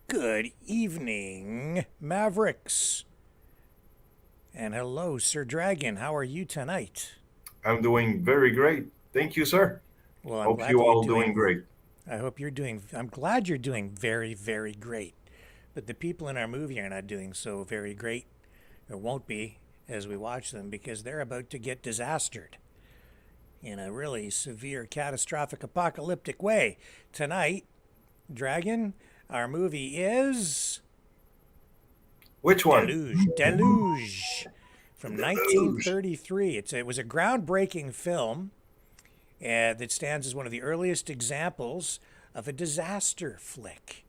Good evening, Mavericks. And hello, Sir Dragon. How are you tonight? I'm doing very great. Thank you, sir. Well, I'm Hope glad you that you're all doing doing. great. I hope you're doing. I'm glad you're doing very, very great. But the people in our movie are not doing so very great, or won't be as we watch them, because they're about to get disastered in a really severe, catastrophic, apocalyptic way. Tonight, Dragon, our movie is Which one? Deluge from Deluge. 1933. It was a groundbreaking film that stands as one of the earliest examples of a disaster flick.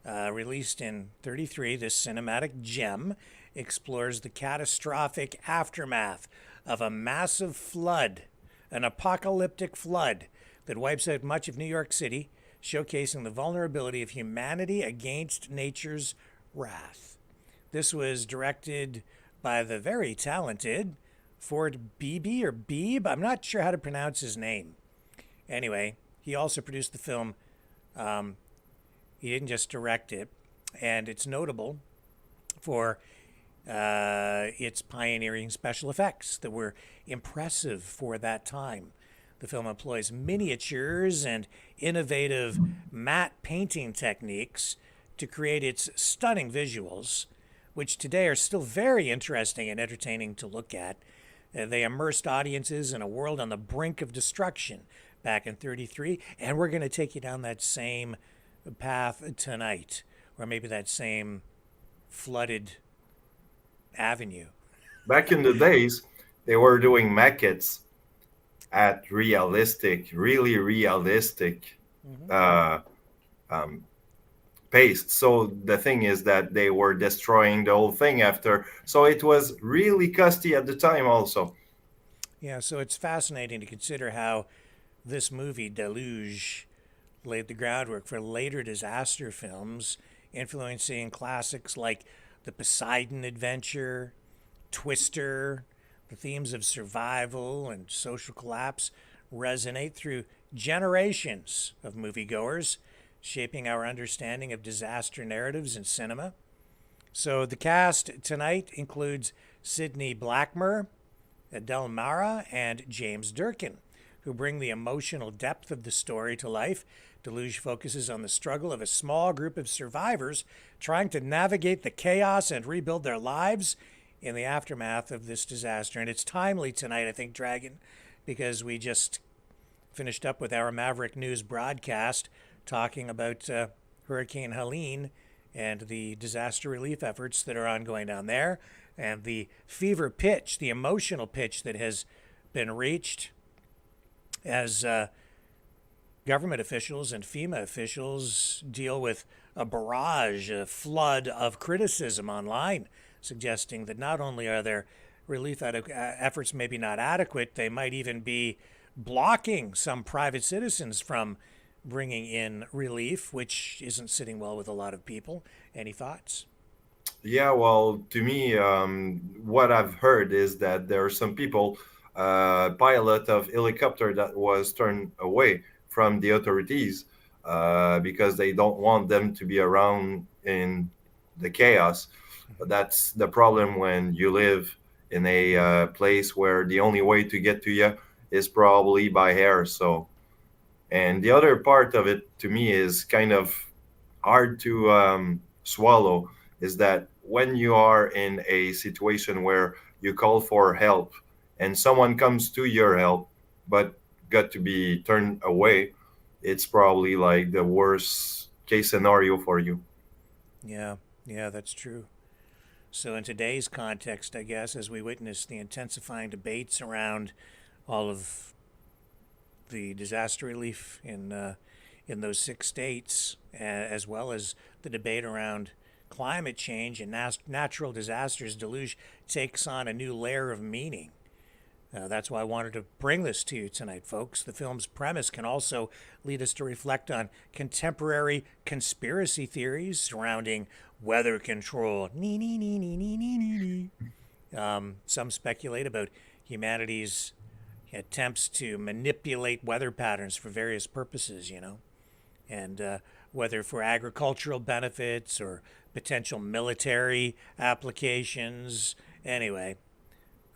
Released in 33, this cinematic gem explores the catastrophic aftermath of a massive flood, an apocalyptic flood that wipes out much of New York City, showcasing the vulnerability of humanity against nature's wrath. This was directed by the very talented Ford Beebe or Beebe. I'm not sure how to pronounce his name. Anyway, he also produced the film. He didn't just direct it, and it's notable for its pioneering special effects that were impressive for that time. The film employs miniatures and innovative matte painting techniques to create its stunning visuals, which today are still very interesting and entertaining to look at. They immersed audiences in a world on the brink of destruction back in 33, and we're going to take you down that same path tonight, or maybe that same flooded avenue. Back in the days, they were doing maquettes at really realistic Mm-hmm. uh, um, pace. So the thing is that they were destroying the whole thing after. So it was really costly at the time also. Yeah, so it's fascinating to consider how this movie, Deluge, laid the groundwork for later disaster films, influencing classics like the Poseidon Adventure, Twister. The themes of survival and social collapse resonate through generations of moviegoers, shaping our understanding of disaster narratives in cinema. So the cast tonight includes Sidney Blackmer, Adele Mara, and James Durkin, who bring the emotional depth of the story to life. Deluge focuses on the struggle of a small group of survivors trying to navigate the chaos and rebuild their lives in the aftermath of this disaster. And it's timely tonight, I think, Dragon, because we just finished up with our Maverick News broadcast talking about Hurricane Helene and the disaster relief efforts that are ongoing down there, and the fever pitch, the emotional pitch that has been reached as government officials and FEMA officials deal with a barrage, a flood of criticism online, suggesting that not only are their relief efforts maybe not adequate, they might even be blocking some private citizens from bringing in relief, which isn't sitting well with a lot of people. Any thoughts? Yeah, well, to me, what I've heard is that there are some people, pilot of helicopter that was turned away from the authorities because they don't want them to be around in the chaos. That's the problem when you live in a place where the only way to get to you is probably by air. So, and the other part of it to me is kind of hard to swallow, is that when you are in a situation where you call for help and someone comes to your help but got to be turned away, it's probably like the worst case scenario for you. Yeah, that's true. So in today's context, I guess, as we witness the intensifying debates around all of the disaster relief in those 6 states, as well as the debate around climate change and natural disasters, Deluge takes on a new layer of meaning. That's why I wanted to bring this to you tonight, folks. The film's premise can also lead us to reflect on contemporary conspiracy theories surrounding weather control. Some speculate about humanity's attempts to manipulate weather patterns for various purposes, and whether for agricultural benefits or potential military applications. Anyway,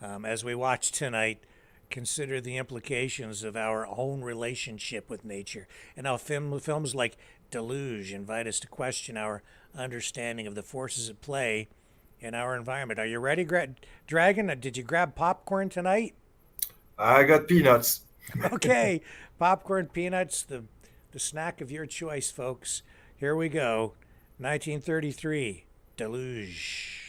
as we watch tonight, consider the implications of our own relationship with nature and how films like Deluge invite us to question our understanding of the forces at play in our environment. Are you ready, Dragon? Did you grab popcorn tonight? I got peanuts. Okay, popcorn, peanuts, the snack of your choice, folks. Here we go. 1933, Deluge.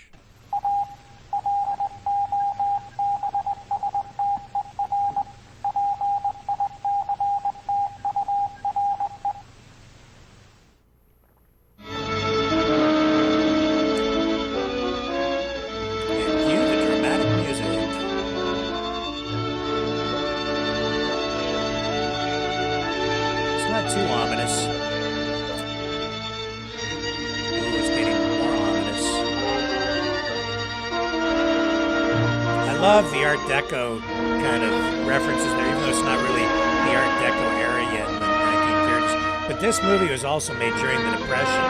Love the Art Deco kind of references there, even though it's not really the Art Deco era yet in the 1930s. But this movie was also made during the Depression.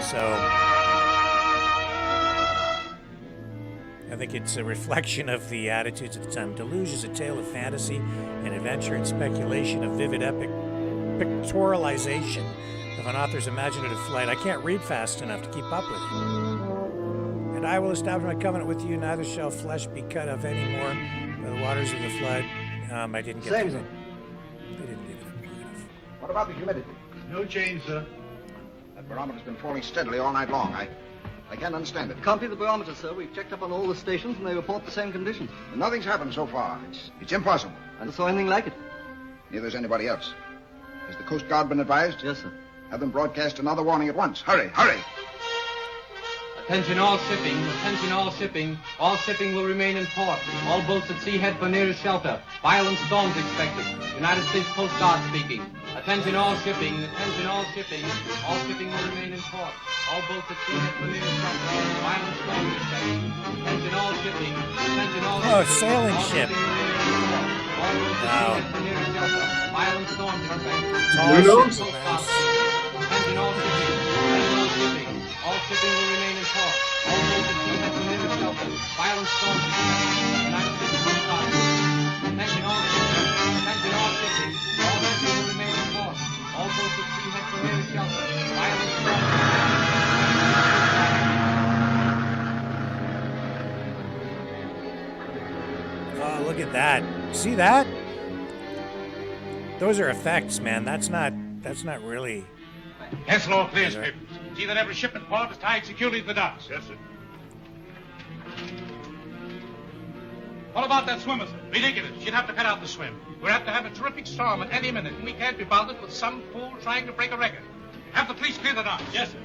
So I think it's a reflection of the attitudes at the time. Deluge is a tale of fantasy and adventure and speculation, of vivid epic pictorialization of an author's imaginative flight. I can't read fast enough to keep up with it. And I will establish my covenant with you, neither shall flesh be cut off any more by the waters of the flood. I didn't get to it. They didn't leave it enough. What about the humidity? No change, sir. That barometer's been falling steadily all night long. I can't understand it. Can't be the barometer, sir. We've checked up on all the stations and they report the same conditions. And nothing's happened so far. It's impossible. I never saw anything like it. Neither has anybody else. Has the Coast Guard been advised? Yes, sir. Have them broadcast another warning at once. Hurry, hurry! Attention all shipping, attention all shipping. All shipping will remain in port. All boats at sea head for nearest shelter. Violent storms expected. United States Coast Guard speaking. Attention all shipping, attention all shipping. All shipping will remain in port. All boats at sea have permitted shelter. Violent storm expected. Attention all shipping, attention all shipping. Oh, sailing All ship. shipping will remain in port. All boats at sea Wow. have permitted shelter. Violent storms expected. All You know? ships are nice. Attention all shipping, attention all shipping. All shipping will remain in port. All boats at sea have permitted shelter. Violent storms expected. United States Coast Guard. Attention all shipping, attention all shipping. All shipping will remain in port. All boats at sea have permitted shelter. Violent storms Oh, look at that. See that? Those are effects, man. That's not really. Cancel all clearance papers. See that every ship in port is tied securely to the docks. Yes, sir. What about that swimmer, sir? Ridiculous. She'd have to cut out the swim. We're apt to have a terrific storm at any minute, and we can't be bothered with some fool trying to break a record. Have the police clear the docks. Yes, sir.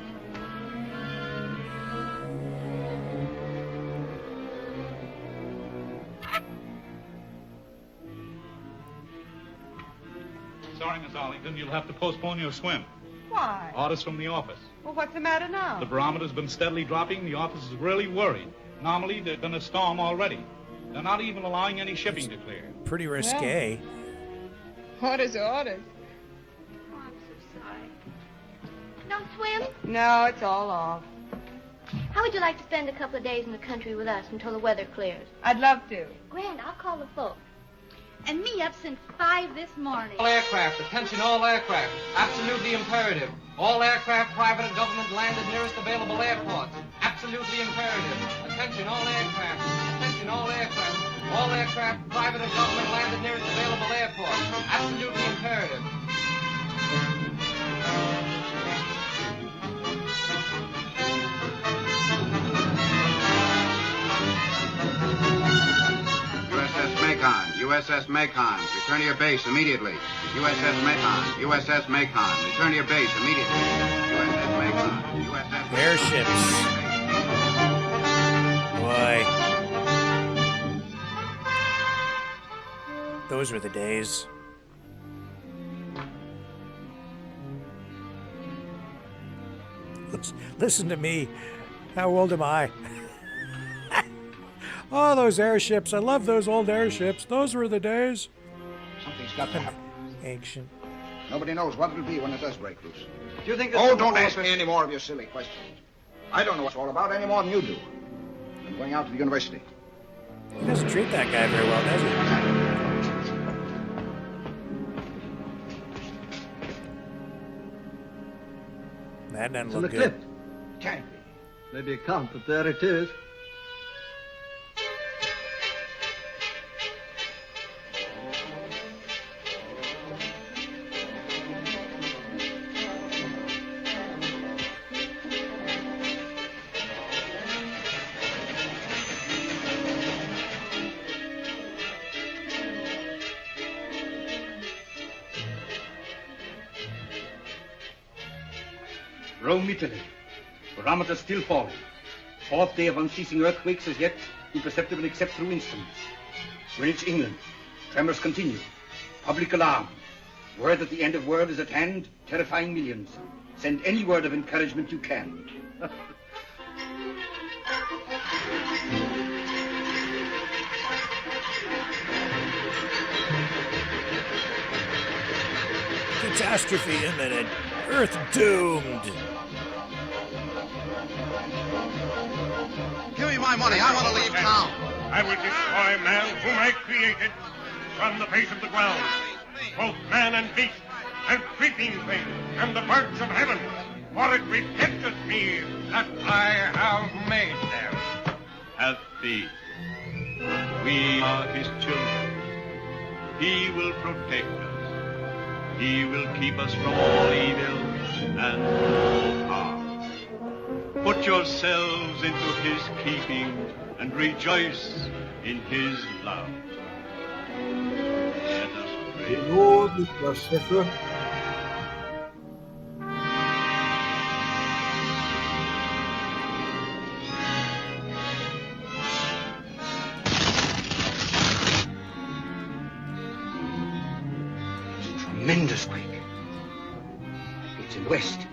Sorry, Miss Arlington, you'll have to postpone your swim. Why? Orders from the office. Well, what's the matter now? The barometer's been steadily dropping. The office is really worried. Normally, there's been a storm already. They're not even allowing any shipping to clear. Pretty risque. Orders are orders. Oh, I'm so sorry. No swim? No, it's all off. How would you like to spend a couple of days in the country with us until the weather clears? I'd love to. Grand, I'll call the folks. And me up since 5 this morning. All aircraft, attention all aircraft. Absolutely imperative. All aircraft, private and government, landed nearest available airports. Absolutely imperative. Attention all aircraft. Attention all aircraft. All aircraft, private and government, landed nearest available airports. Absolutely imperative. USS Macon, USS Macon, return to your base immediately. USS Macon, USS Macon, return to your base immediately. USS Macon, USS Airships. Boy. Those were the days. Listen to me. How old am I? Oh, those airships. I love those old airships. Those were the days. Something's got to happen. Ancient. Nobody knows what it'll be when it does break loose. Do you think Oh, don't ask me any more of your silly questions. I don't know what it's all about any more than you do. I'm going out to the university. He doesn't treat that guy very well, does he? That doesn't It's in the look clip. good. Can't be. Maybe it can't, but there it is. Rome, Italy. Barometer still falling. Fourth day of unceasing earthquakes as yet imperceptible except through instruments. Greenwich, England. Tremors continue. Public alarm. Word that the end of world is at hand, terrifying millions. Send any word of encouragement you can. Catastrophe imminent. Earth doomed. Give me my money. I want to leave town. I will destroy man whom I created from the face of the ground. Both man and beast, and creeping things, and the birds of heaven. For it repenteth me that I have made them. Have faith. We are his children. He will protect us. He will keep us from all evil and all harm. Put yourselves into his keeping and rejoice in his love. Let us pray. Hello, Mr. Schiffer. Tremendous quake. It's in the west.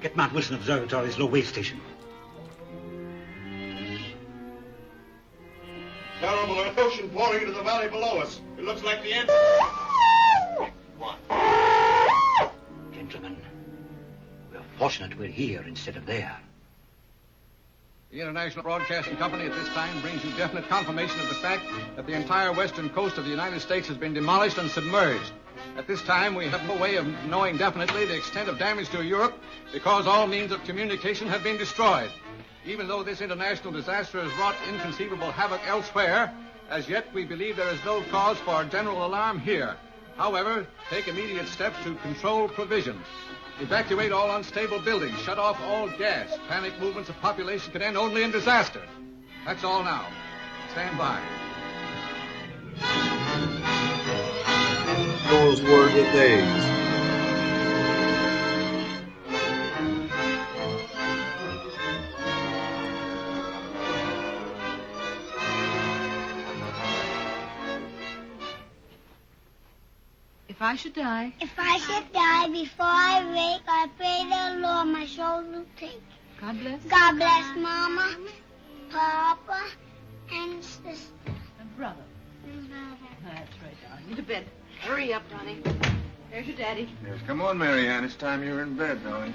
Get Mount Wilson Observatory's low wave station. Terrible ocean pouring into the valley below us. It looks like the end. Gentlemen, we're fortunate we're here instead of there. The International Broadcasting Company at this time brings you definite confirmation of the fact that the entire western coast of the United States has been demolished and submerged. At this time, we have no way of knowing definitely the extent of damage to Europe because all means of communication have been destroyed. Even though this international disaster has wrought inconceivable havoc elsewhere, as yet we believe there is no cause for general alarm here. However, take immediate steps to control provisions. Evacuate all unstable buildings. Shut off all gas. Panic movements of population can end only in disaster. That's all now. Stand by. Those were the days. If I should die. If I should die before I wake, I pray the Lord my soul will take. God bless. God bless Mama, Papa, and sister. And brother. That's right, darling. Into bed. Hurry up, Ronnie. There's your daddy. Yes, come on, Mary Ann. It's time you were in bed, darling.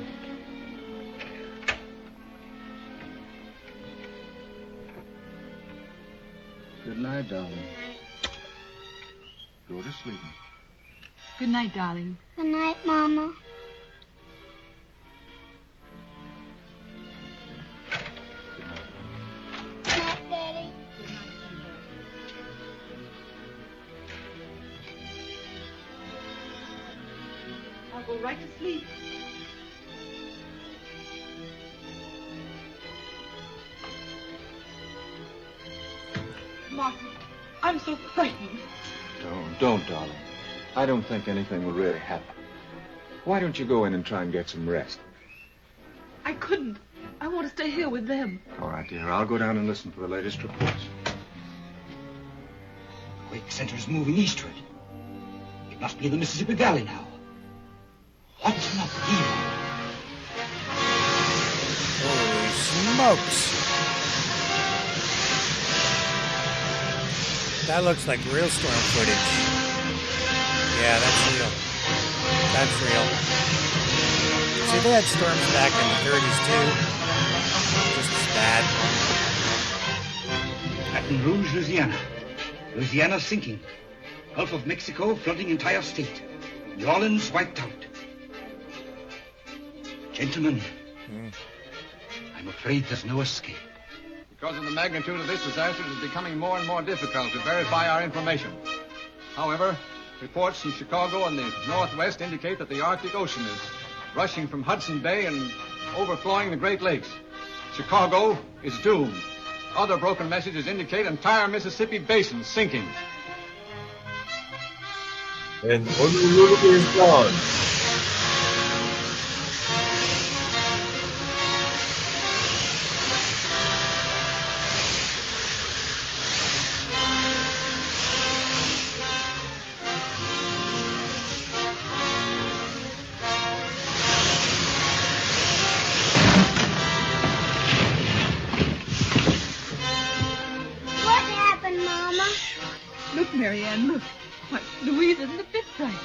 Good night, darling. Go to sleep. Good night, darling. Good night, Mama. Good night, Daddy. I'll go right to sleep. Martin, I'm so frightened. Don't, darling. I don't think anything will really happen. Why don't you go in and try and get some rest? I couldn't. I want to stay here with them. All right, dear. I'll go down and listen for the latest reports. The quake center's moving eastward. It must be in the Mississippi Valley now. What's an upheaval? Holy smokes. That looks like real storm footage. Yeah, that's real. That's real. See, they had storms back in the 30s, too. Just as bad. Baton Rouge, Louisiana. Louisiana sinking. Gulf of Mexico flooding entire state. New Orleans wiped out. Gentlemen, I'm afraid there's no escape. Because of the magnitude of this disaster, it is becoming more and more difficult to verify our information. However, reports from Chicago and the Northwest indicate that the Arctic Ocean is rushing from Hudson Bay and overflowing the Great Lakes. Chicago is doomed. Other broken messages indicate entire Mississippi Basin sinking. And Honolulu is gone. What happened, Mama? Look, Marianne, look. What, Louise isn't a bit frightened.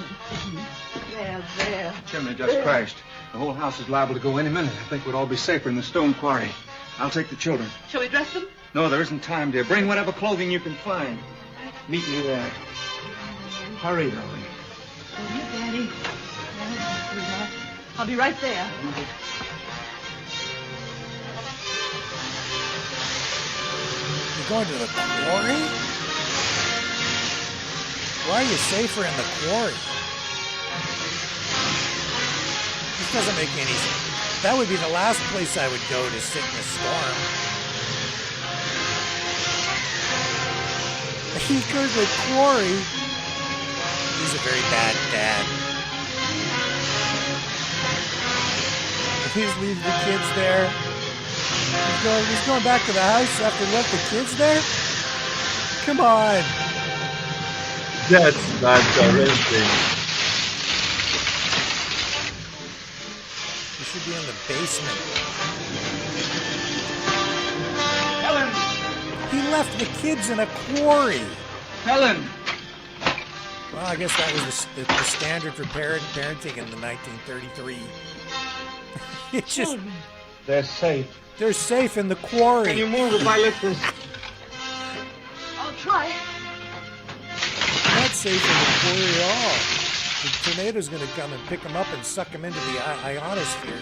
There. Chimney just crashed. The whole house is liable to go any minute. I think we'd all be safer in the stone quarry. I'll take the children. Shall we dress them? No, there isn't time, dear. Bring whatever clothing you can find. Meet me there. Hurry, darling. Oh, you, Daddy. Oh, sweetheart. I'll be right there. You're going to the quarry? Why are you safer in the quarry? This doesn't make any sense. That would be the last place I would go to sit in a storm. He goes to the quarry. He's a very bad dad. He's leaving the kids there. He's going back to the house after he left the kids there? Come on. That's not parenting. should be in the basement. Helen! He left the kids in a quarry. Helen! Well, I guess that was the standard for parenting in the 1933. It's just... They're safe. They're safe in the quarry. Can you move if I lift this? I'll try. Not safe in the quarry at all. The tornado's going to come and pick them up and suck them into the ionosphere.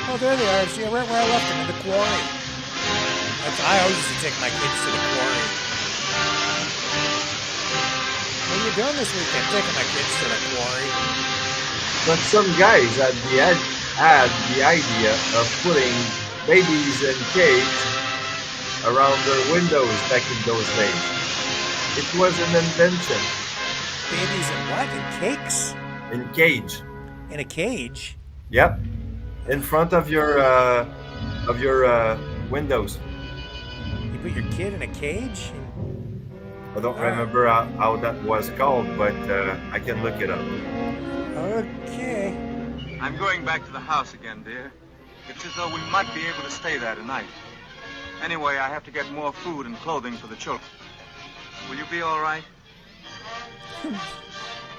Oh, there they are. See, right where I left them, in the quarry. I always used to take my kids to the quarry. What are you doing this weekend? Taking my kids to the quarry. But some guys had the idea of putting babies in cages around their windows back in those days. It was an invention. Babies in what? In cakes? In cage. In a cage? Yep. In front of your windows. You put your kid in a cage? I don't remember how that was called, but I can look it up. Okay. I'm going back to the house again, dear. It's as though we might be able to stay there tonight. Anyway, I have to get more food and clothing for the children. Will you be all right?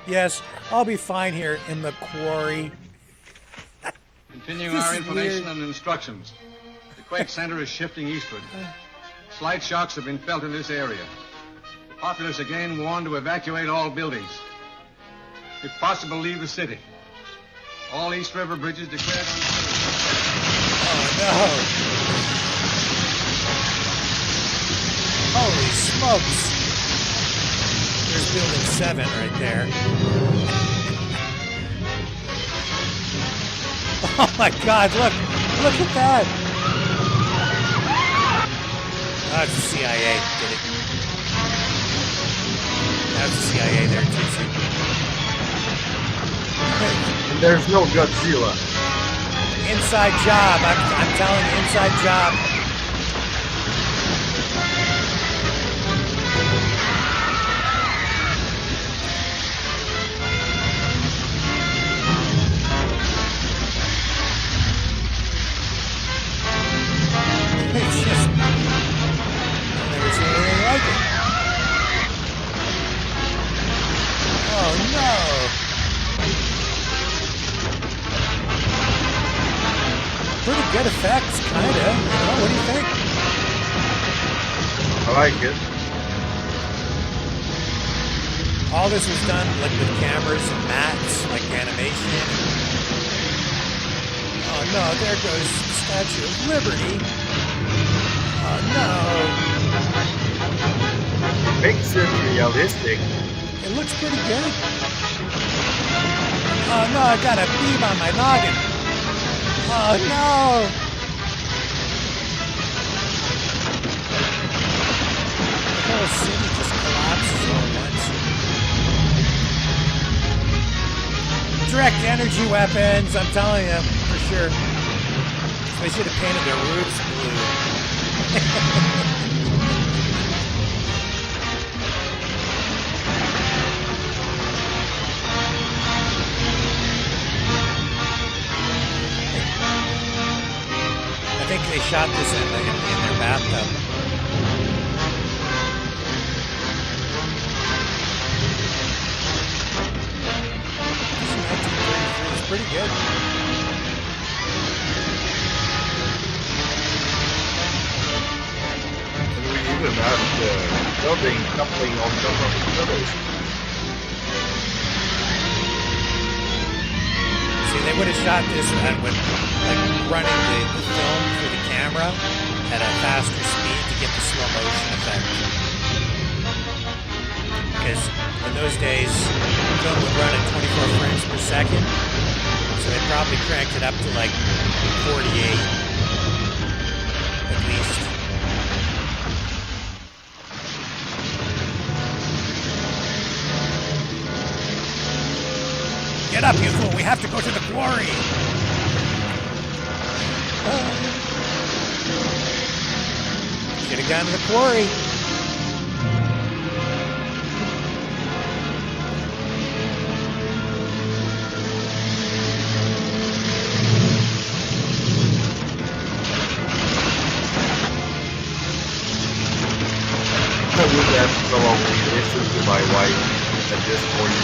Yes, I'll be fine here in the quarry. Continuing This our is information weird. and instructions. The quake center is shifting eastward. Slight shocks have been felt in this area. The populace again warned to evacuate all buildings. If possible, leave the city. All East River bridges declared Oh, no. Holy smokes. There's building 7 right there. Oh my God, look at that. Oh, it's the CIA, did it? That's the CIA there, too. And there's no Godzilla. Inside job, I'm telling you, inside job. It's just, I've never seen anything like it. Oh no! Pretty good effects, kinda. You know, what do you think? I like it. All this was done like with cameras and mats, like animation. Oh no, there goes the Statue of Liberty. Oh no. Makes it realistic. It looks pretty good. Oh no, I got a beam on my noggin. Oh no. The whole city just collapses all at once. Direct energy weapons, I'm telling you, for sure. They should have painted their roofs blue. I think they shot this in their bathtub. This is 1933. It's pretty good. And we even have the building coupling on top of each other. See, they would have shot this with like running the film through the camera at a faster speed to get the slow motion effect. Because in those days, film would run at 24 frames per second, so they probably cranked it up to like 48 at least. Get up, you fool! We have to go to the quarry! Gotta down to the quarry. I would have probably listened to my wife at this point.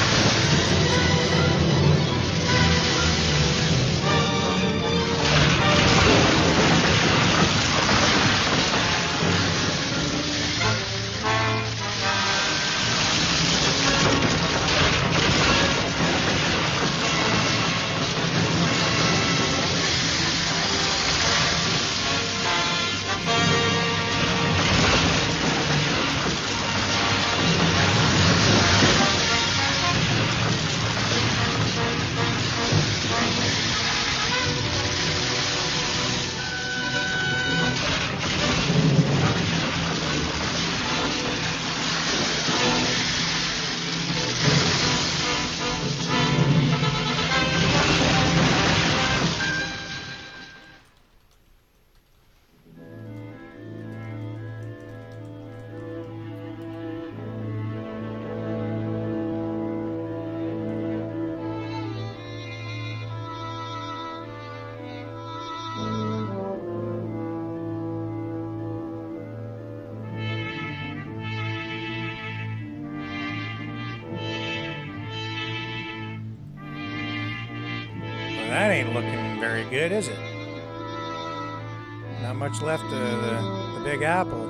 That ain't looking very good, is it? Not much left of the Big Apple.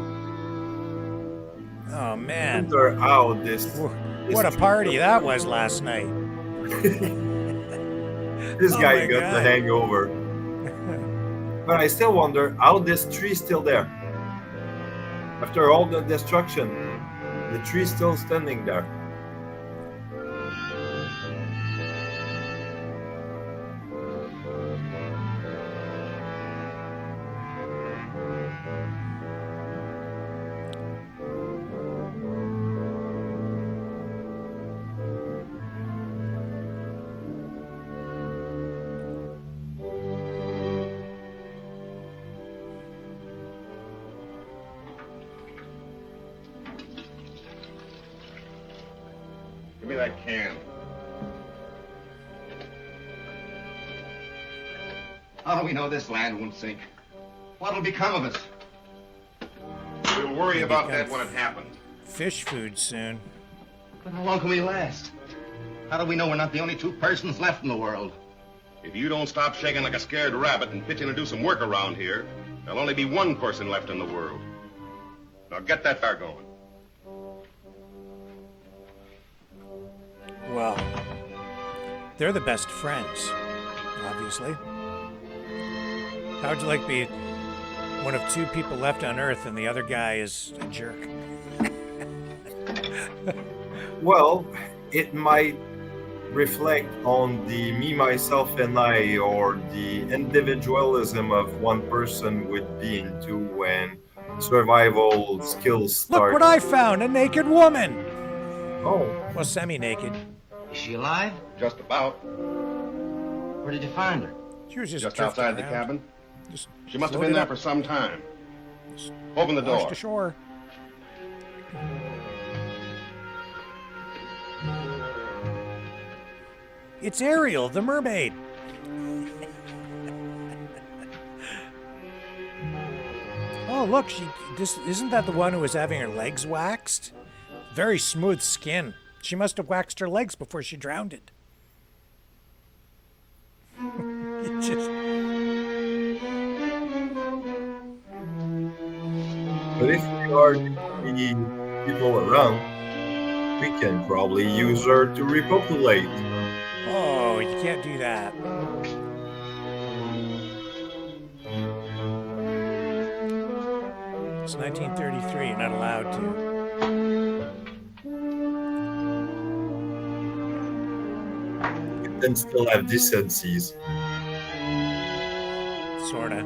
Oh, man. Wonder how this What a party that was last night. This Oh guy my got God. the hangover. But I still wonder how this tree's still there. After all the destruction, the tree's still standing there. Give me that can. How do we know this land won't sink? What'll become of us? We'll worry about that when it happens. Fish food soon. But how long can we last? How do we know we're not the only two persons left in the world? If you don't stop shaking like a scared rabbit and pitch in and do some work around here, there'll only be one person left in the world. Now get that fire going. Well, they're the best friends, obviously. How would you like to be one of two people left on Earth and the other guy is a jerk? Well, it might reflect on the me, myself, and I, or the individualism of one person would be into when survival skills start. Look what I found, a naked woman. Oh. Well, semi-naked. Is she alive? Just about. Where did you find her? She was just outside the around. cabin. Just She must have floated been there up. for some time. Open the Washed door. ashore. It's Ariel, the mermaid. Oh, look, isn't that the one who was having her legs waxed? Very smooth skin. She must have waxed her legs before she drowned it. It just... But if we are the people around, we can probably use her to repopulate. Oh, you can't do that. It's 1933, you're not allowed to. And still have decencies. Sorta.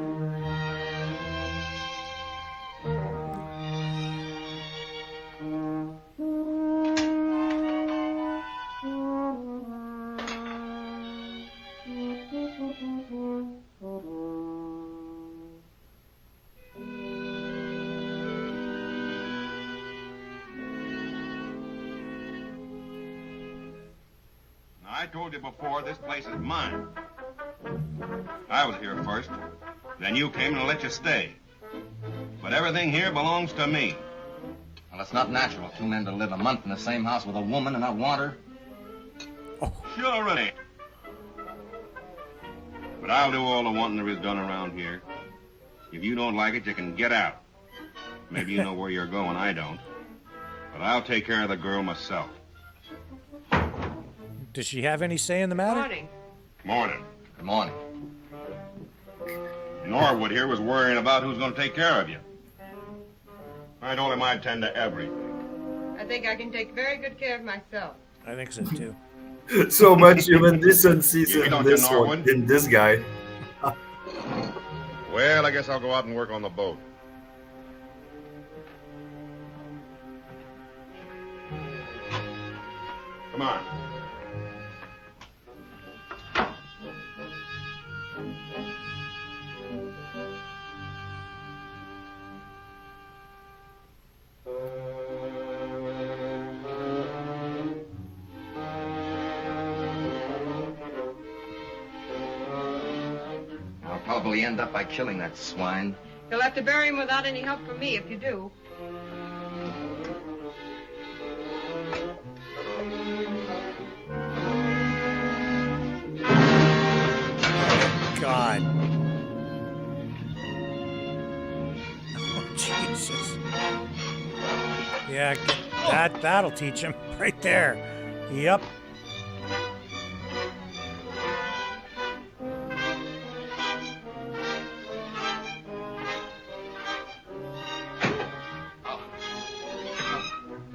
I told you before, this place is mine. I was here first. Then you came and I let you stay. But everything here belongs to me. Well, it's not natural. Two men to live a month in the same house with a woman and not want her. Sure it ain't. But I'll do all the wanting there is done around here. If you don't like it, you can get out. Maybe you know where you're going, I don't. But I'll take care of the girl myself. Does she have any say in the matter? Morning. Morning. Good morning. Norwood here was worrying about who's going to take care of you. I told him I'd tend to everything. I think I can take very good care of myself. I think so too. So much human decency You in don't this get one, Norwood? in this guy. Well, I guess I'll go out and work on the boat. Come on. I'll probably end up by killing that swine. You'll have to bury him without any help from me if you do. God. Oh, Jesus. Yeah, that'll teach him right there. Yep.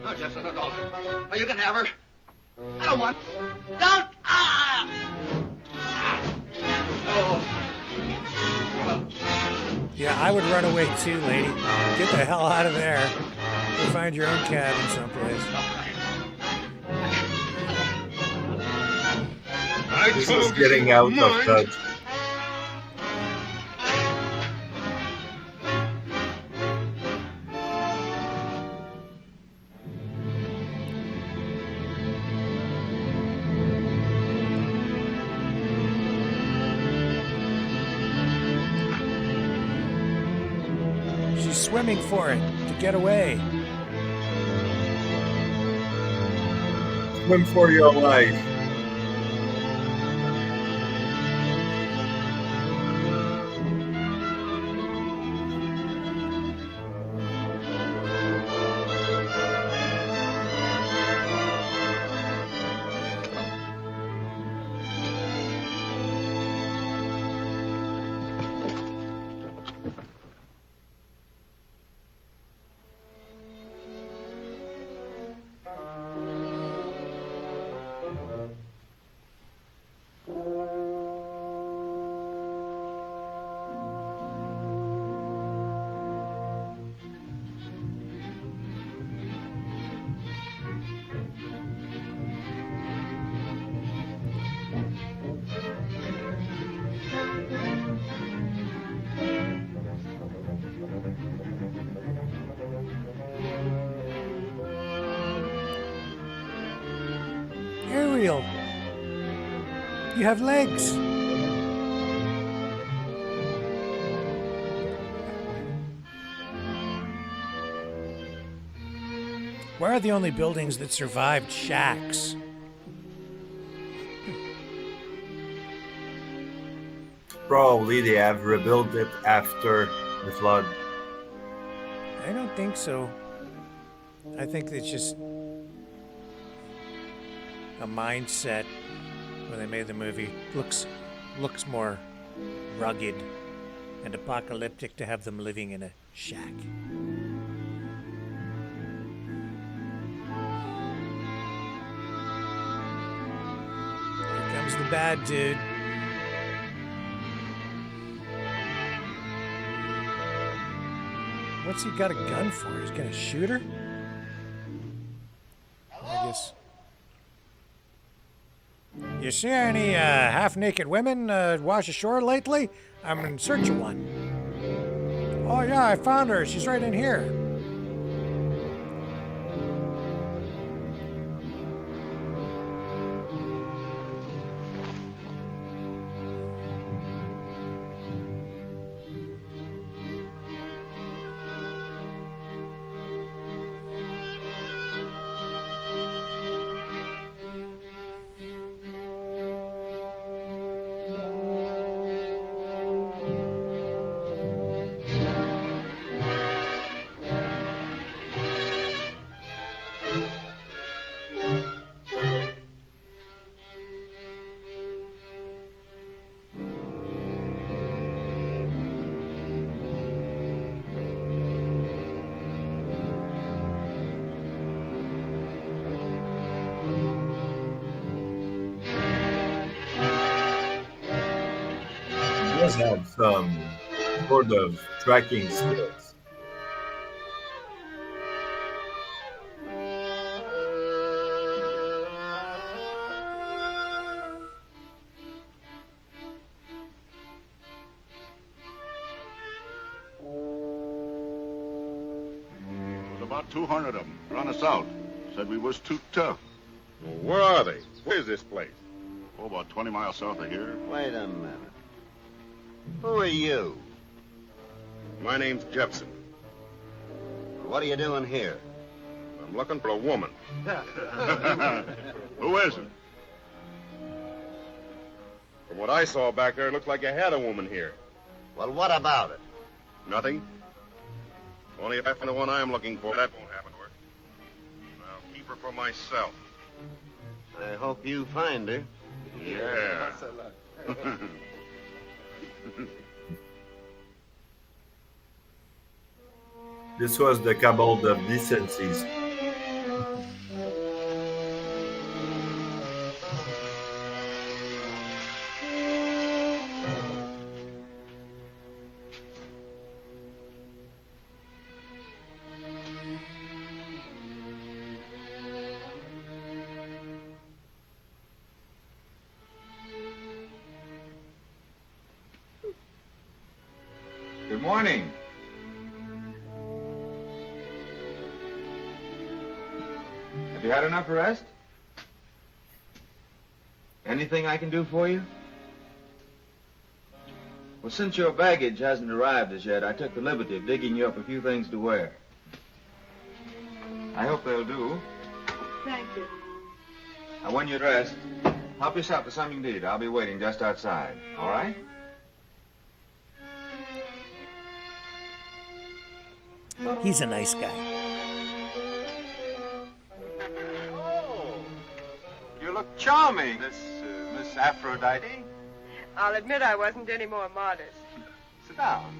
No, Jefferson, no, don't. Oh, you can have her. I don't want. Don't! Ah! Yeah, I would run away too, lady. Get the hell out of there. Go find your own cabin someplace. This is getting out of touch. She's swimming for it to get away. Swim for your life. Ariel, you have legs. Where are the only buildings that survived shacks? Probably they have rebuilt it after the flood. I don't think so. I think it's just a mindset when they made the movie. Looks more rugged and apocalyptic to have them living in a shack. Here comes the bad dude. What's he got a gun for? He's gonna shoot her? I guess. You see any half-naked women wash ashore lately? I'm in search of one. Oh yeah, I found her. She's right in here. must have some sort of tracking skills. There was about 200 of them. Run us out. Said we was too tough. Well, where are they? Where's this place? Oh, about 20 miles south of here. Wait a minute. Who are you? My name's Jepson. What are you doing here? I'm looking for a woman. Who is it? From what I saw back there, it looked like you had a woman here. Well, what about it? Nothing. Only if I find the one I'm looking for, that won't happen to her. I'll keep her for myself. I hope you find her. Yeah. This was the Cabal of Decencies. Good morning. Have you had enough rest? Anything I can do for you? Well, since your baggage hasn't arrived as yet, I took the liberty of digging you up a few things to wear. I hope they'll do. Thank you. Now, when you're dressed, help yourself to something to eat. I'll be waiting just outside. All right? He's a nice guy. Oh, you look charming, Miss Aphrodite. I'll admit I wasn't any more modest. Sit down.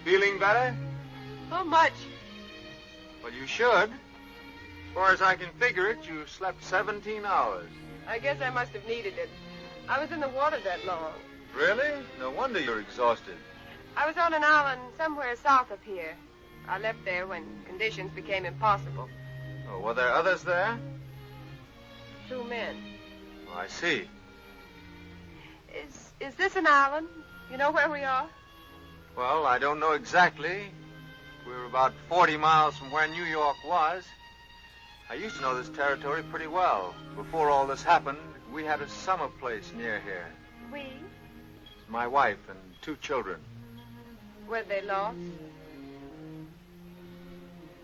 Feeling better? How much? Well, you should. As far as I can figure it, you slept 17 hours. I guess I must have needed it. I was in the water that long. Really? No wonder you're exhausted. I was on an island somewhere south of here. I left there when conditions became impossible. Oh, were there others there? 2 men. Oh, I see. Is this an island? You know where we are? Well, I don't know exactly. We're about 40 miles from where New York was. I used to know this territory pretty well. Before all this happened, we had a summer place near here. We? My wife and 2 children. Were they lost?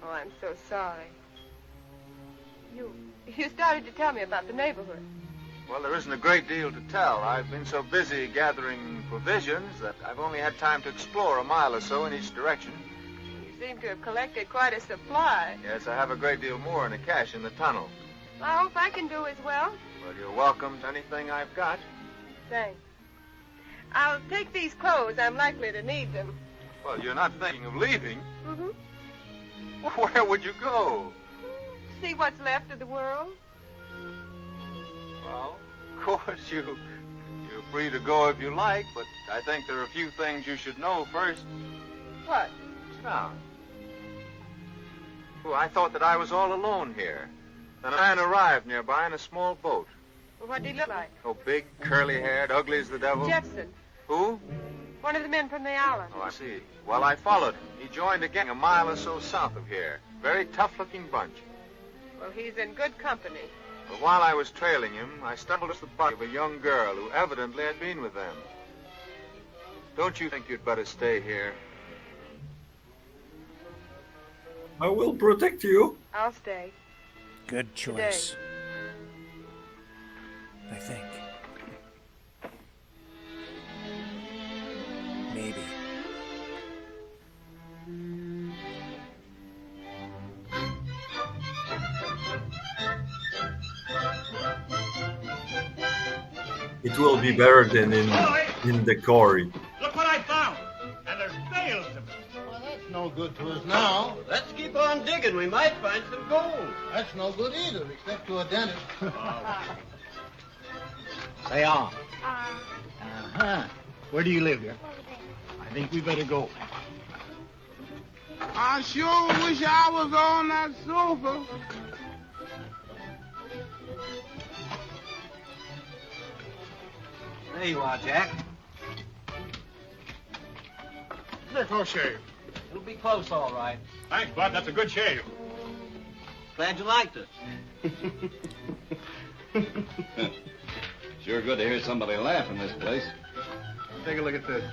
Oh, I'm so sorry. You started to tell me about the neighborhood. Well, there isn't a great deal to tell. I've been so busy gathering provisions that I've only had time to explore a mile or so in each direction. You seem to have collected quite a supply. Yes, I have a great deal more in the cache in the tunnel. I hope I can do as well. Well, you're welcome to anything I've got. Thanks. I'll take these clothes. I'm likely to need them. Well, you're not thinking of leaving. Mm-hmm. Where would you go? See what's left of the world. Well, of course, you're free to go if you like, but I think there are a few things you should know first. What? Sit down. Oh, I thought that I was all alone here. Then a man arrived nearby in a small boat. Well, what did he look like? Oh, big, curly-haired, ugly as the devil. Jepson. Who? One of the men from the island. Oh, I see. Well, I followed him. He joined a gang a mile or so south of here. Very tough-looking bunch. Well, he's in good company. But while I was trailing him, I stumbled across the body of a young girl who evidently had been with them. Don't you think you'd better stay here? I will protect you. I'll stay. Good choice. Today. I think. Maybe. It will be better than in the quarry. Look what I found. And there's bales of it. Well, that's no good to us now. Let's keep on digging. We might find some gold. That's no good either, except to a dentist. Say on. Huh. Where do you live here? I think we better go. I sure wish I was on that sofa. There you are, Jack. They're close shave. It'll be close, all right. Thanks, Bud. That's a good shave. Glad you liked it. Sure good to hear somebody laugh in this place. Take a look at this.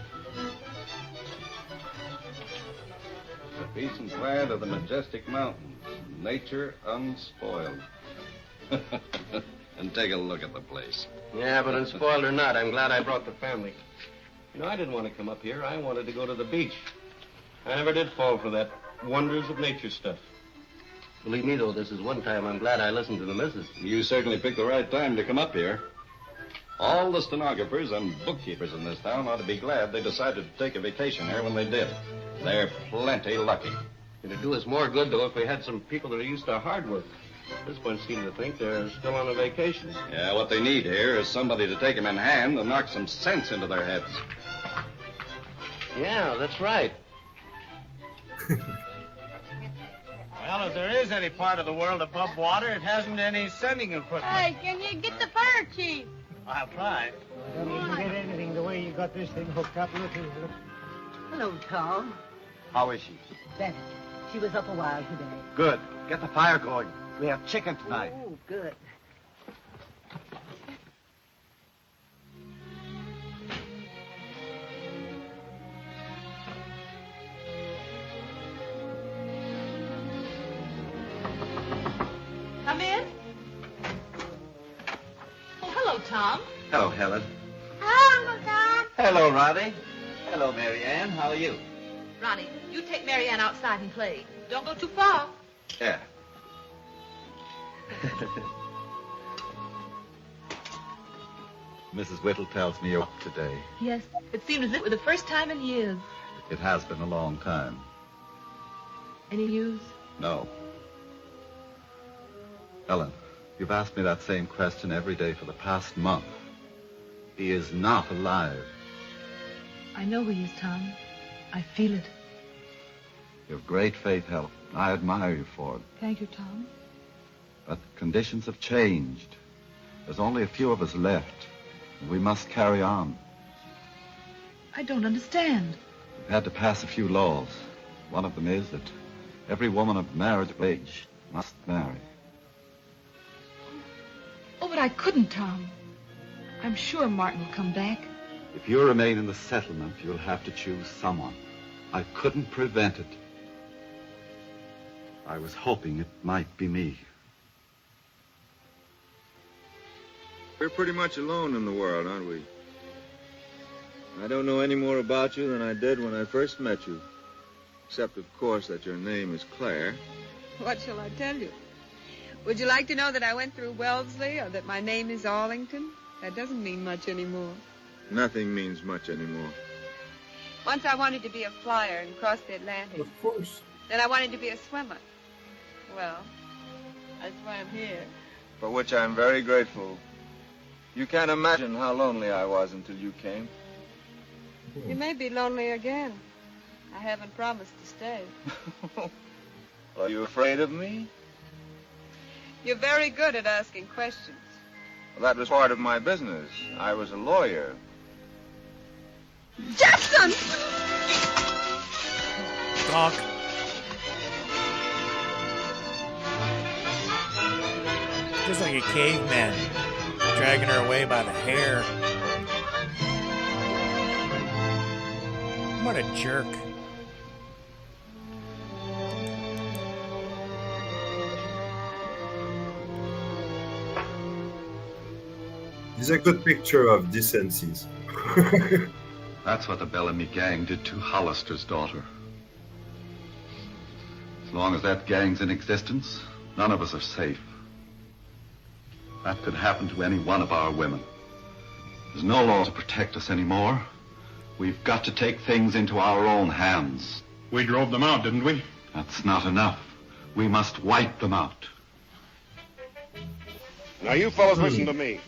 The peace and quiet of the majestic mountains. Nature unspoiled. And take a look at the place. Yeah, but unspoiled or not, I'm glad I brought the family. You know, I didn't want to come up here. I wanted to go to the beach. I never did fall for that wonders of nature stuff. Believe me, though, this is one time I'm glad I listened to the missus. You certainly picked the right time to come up here. All the stenographers and bookkeepers in this town ought to be glad they decided to take a vacation here when they did. They're plenty lucky. It'd do us more good, though, if we had some people that are used to hard work. This one seemed to think they're still on a vacation. Yeah, what they need here is somebody to take them in hand and knock some sense into their heads. Yeah, that's right. Well, if there is any part of the world above water, it hasn't any sending equipment. Hey, can you get the fur, Chief? I'll try. I don't even get anything the way you got this thing hooked up. Look here. Hello, Tom. How is she? Better. She was up a while today. Good. Get the fire going. We have chicken tonight. Oh, good. Come in. Oh, hello, Tom. Hello, Helen. Hello, Uncle Tom. Hello, Roddy. Hello, Mary Ann. How are you? Ronnie, you take Mary Ann outside and play. Don't go too far. Yeah. Mrs. Whittle tells me you're up today. Yes, it seemed as if it were the first time in years. It has been a long time. Any news? No. Ellen, you've asked me that same question every day for the past month. He is not alive. I know he is, Tom. I feel it. You have great faith, Helen. I admire you for it. Thank you, Tom. But conditions have changed. There's only a few of us left. And we must carry on. I don't understand. We've had to pass a few laws. One of them is that every woman of marriage age must marry. Oh, but I couldn't, Tom. I'm sure Martin will come back. If you remain in the settlement, you'll have to choose someone. I couldn't prevent it. I was hoping it might be me. We're pretty much alone in the world, aren't we? I don't know any more about you than I did when I first met you. Except, of course, that your name is Claire. What shall I tell you? Would you like to know that I went through Wellesley or that my name is Arlington? That doesn't mean much anymore. Nothing means much anymore. Once I wanted to be a flyer and cross the Atlantic. Of course. Then I wanted to be a swimmer. Well, that's why I'm here. For which I'm very grateful. You can't imagine how lonely I was until you came. You may be lonely again. I haven't promised to stay. Are you afraid of me? You're very good at asking questions. Well, that was part of my business. I was a lawyer. Jackson! Donk. Just like a caveman, dragging her away by the hair. What a jerk. It's a good picture of decencies. That's what the Bellamy gang did to Hollister's daughter. As long as that gang's in existence, none of us are safe. That could happen to any one of our women. There's no law to protect us anymore. We've got to take things into our own hands. We drove them out, didn't we? That's not enough. We must wipe them out. Now, you fellas listen to me.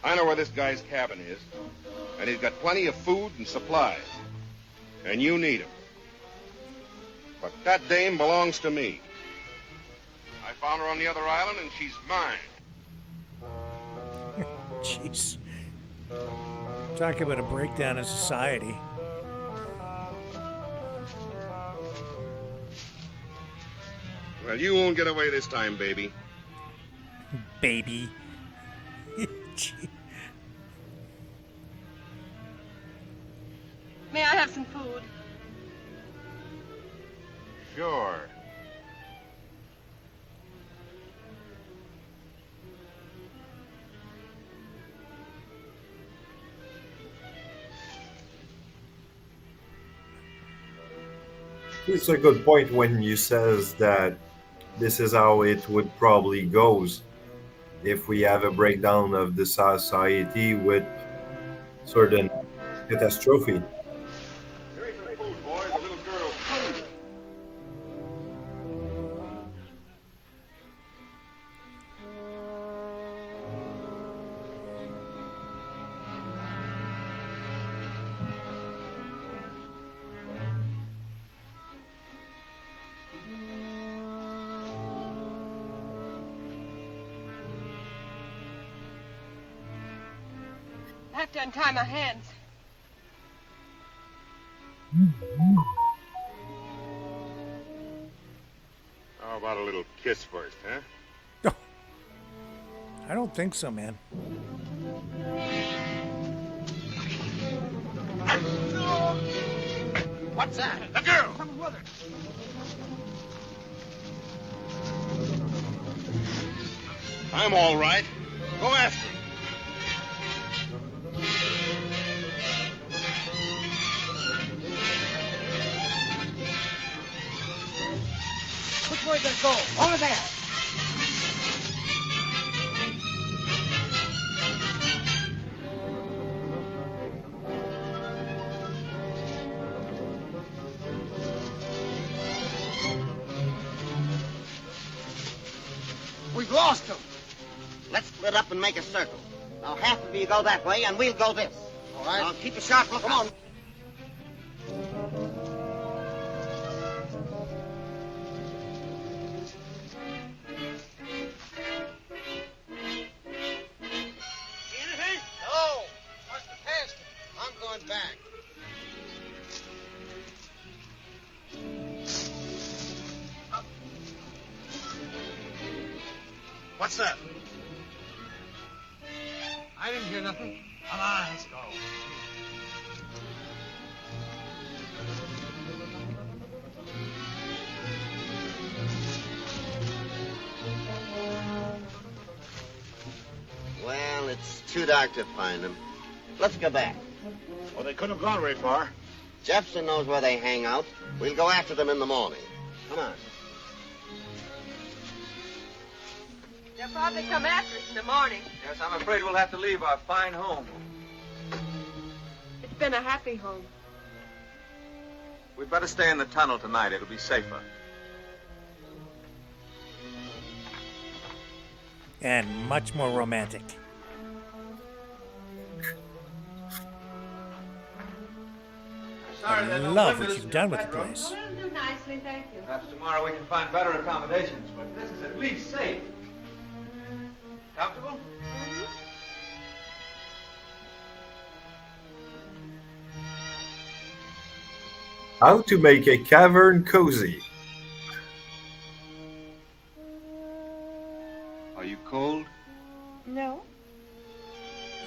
I know where this guy's cabin is, and he's got plenty of food and supplies. And you need him. But that dame belongs to me. I found her on the other island, and she's mine. Jeez. Talk about a breakdown of society. Well, you won't get away this time, baby. Baby. May I have some food? Sure. It's a good point when you says that this is how it would probably goes if we have a breakdown of the society with certain catastrophe. I have to untie my hands. How about a little kiss first, huh? I don't think so, man. What's that? The girl! Come with her. I'm all right. Go after her. Which way does it go? Over there. We've lost him. Let's split up and make a circle. Now half of you go that way, and we'll go this. All right. Now keep a sharp look. Come on. Anything? No. Must have passed him. I'm going back. What's that? I didn't hear nothing. Come on, let's go. Well, it's too dark to find them. Let's go back. Well, they couldn't have gone very far. Jefferson knows where they hang out. We'll go after them in the morning. Come on. They'll probably come after us in the morning. Yes, I'm afraid we'll have to leave our fine home. It's been a happy home. We'd better stay in the tunnel tonight. It'll be safer. And much more romantic. I love what you've done with the place. Well, do nicely, thank you. Perhaps tomorrow we can find better accommodations, but this is at least safe. Comfortable? How to make a cavern cozy. Are you cold? No,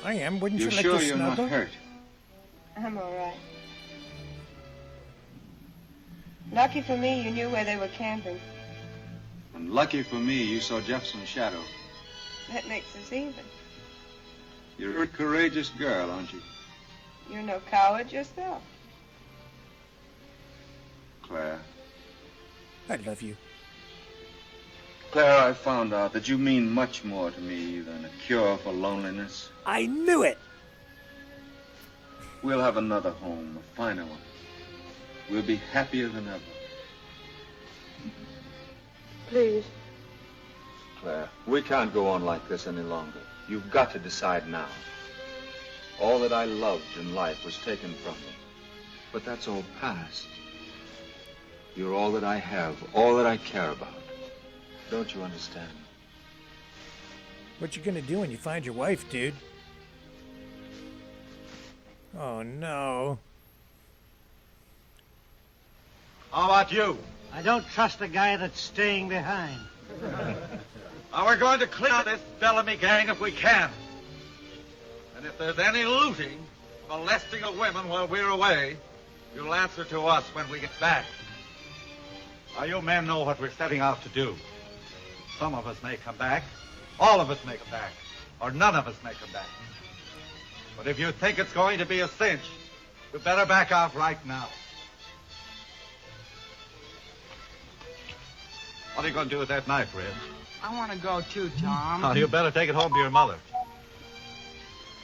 I am. Wouldn't You're you like sure to you're snuggle? not hurt? I'm all right. Lucky for me, you knew where they were camping. And lucky for me, you saw Jefferson's shadow. That makes us even. You're a courageous girl, aren't you, You're no coward yourself. Claire? I love you. Claire, I found out that you mean much more to me than a cure for loneliness. I knew it. We'll have another home, a finer one. We'll be happier than ever. Please. Claire, we can't go on like this any longer. You've got to decide now. All that I loved in life was taken from me. But that's all past. You're all that I have, all that I care about. Don't you understand? What you gonna do when you find your wife, dude? Oh, no. How about you? I don't trust a guy that's staying behind. Now, we're going to clean out this Bellamy gang if we can. And if there's any looting, molesting of women while we're away, you'll answer to us when we get back. Now, you men know what we're setting out to do. Some of us may come back, all of us may come back, or none of us may come back. But if you think it's going to be a cinch, you better back off right now. What are you going to do with that knife, Red? I want to go too, Tom. Oh, you better take it home to your mother.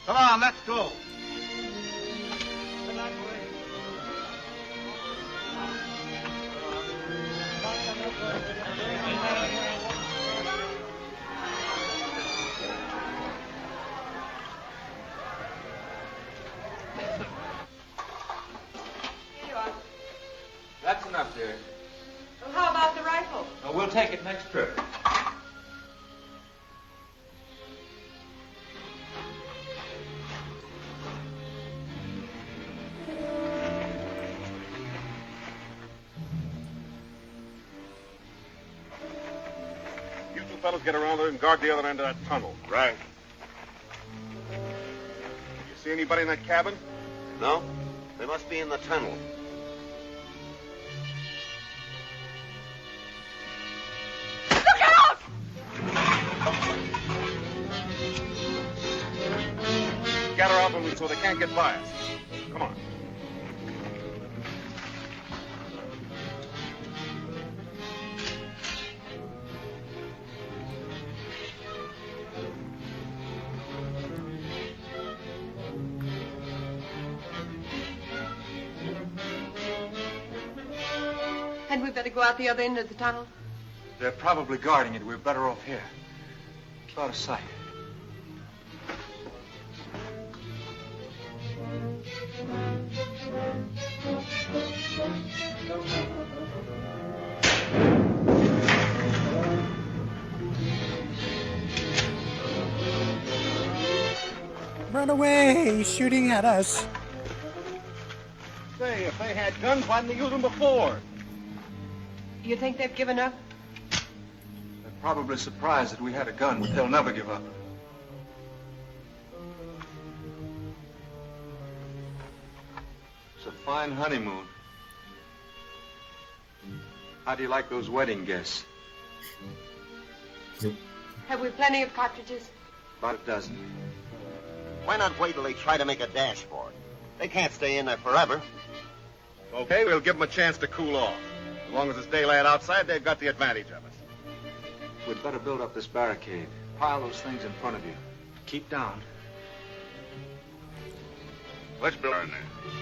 Come on, let's go. That's enough, dear. Well, how about the rifle? Well, we'll take it next trip. You two fellas get around there and guard the other end of that tunnel. Right. You see anybody in that cabin? No? They must be in the tunnel. Scatter out when so they can't get by us. Come on. Hadn't we better go out the other end of the tunnel? They're probably guarding it. We're better off here. It's out of sight. Run away! He's shooting at us. Say, if they had guns, why didn't they use them before? You think they've given up? They're probably surprised that we had a gun, but they'll never give up. It's a fine honeymoon. How do you like those wedding guests? Have we plenty of cartridges? About a dozen. Why not wait till they try to make a dash for it? They can't stay in there forever. Okay, we'll give them a chance to cool off. As long as it's daylight outside, they've got the advantage of us. We'd better build up this barricade. Pile those things in front of you. Keep down. Let's build in there.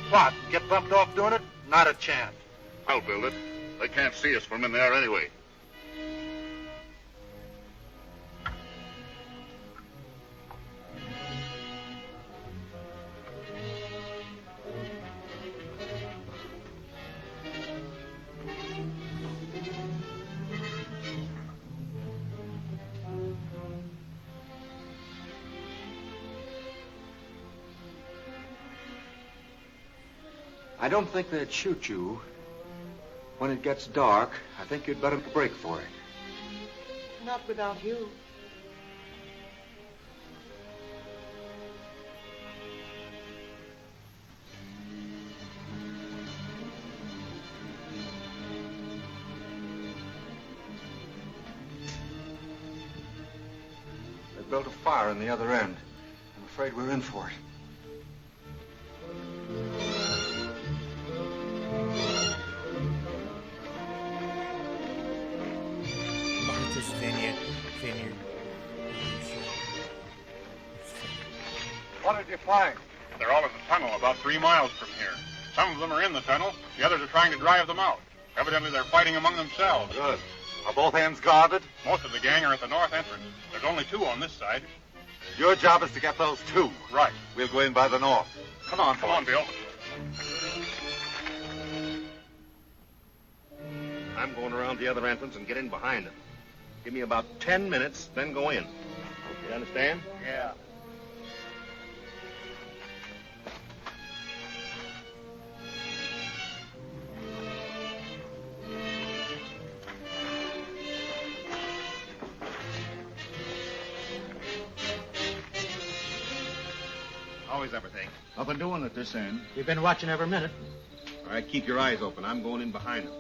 What? Get bumped off doing it? Not a chance. I'll build it. They can't see us from in there anyway. I don't think they'd shoot you. When it gets dark, I think you'd better break for it. Not without you. They built a fire in the other end. I'm afraid we're in for it. Martha's Vineyard. What did you find? They're all in the tunnel, about 3 miles from here. Some of them are in the tunnel. The others are trying to drive them out. Evidently, they're fighting among themselves. Good. Are both ends guarded? Most of the gang are at the north entrance. There's only 2 on this side. Your job is to get those two. Right. We'll go in by the north. Come on, Bill. I'm going around the other entrance and get in behind them. Give me about 10 minutes, then go in. You understand? Yeah. How is everything? Up and doing at this end. We've been watching every minute. All right, keep your eyes open. I'm going in behind them.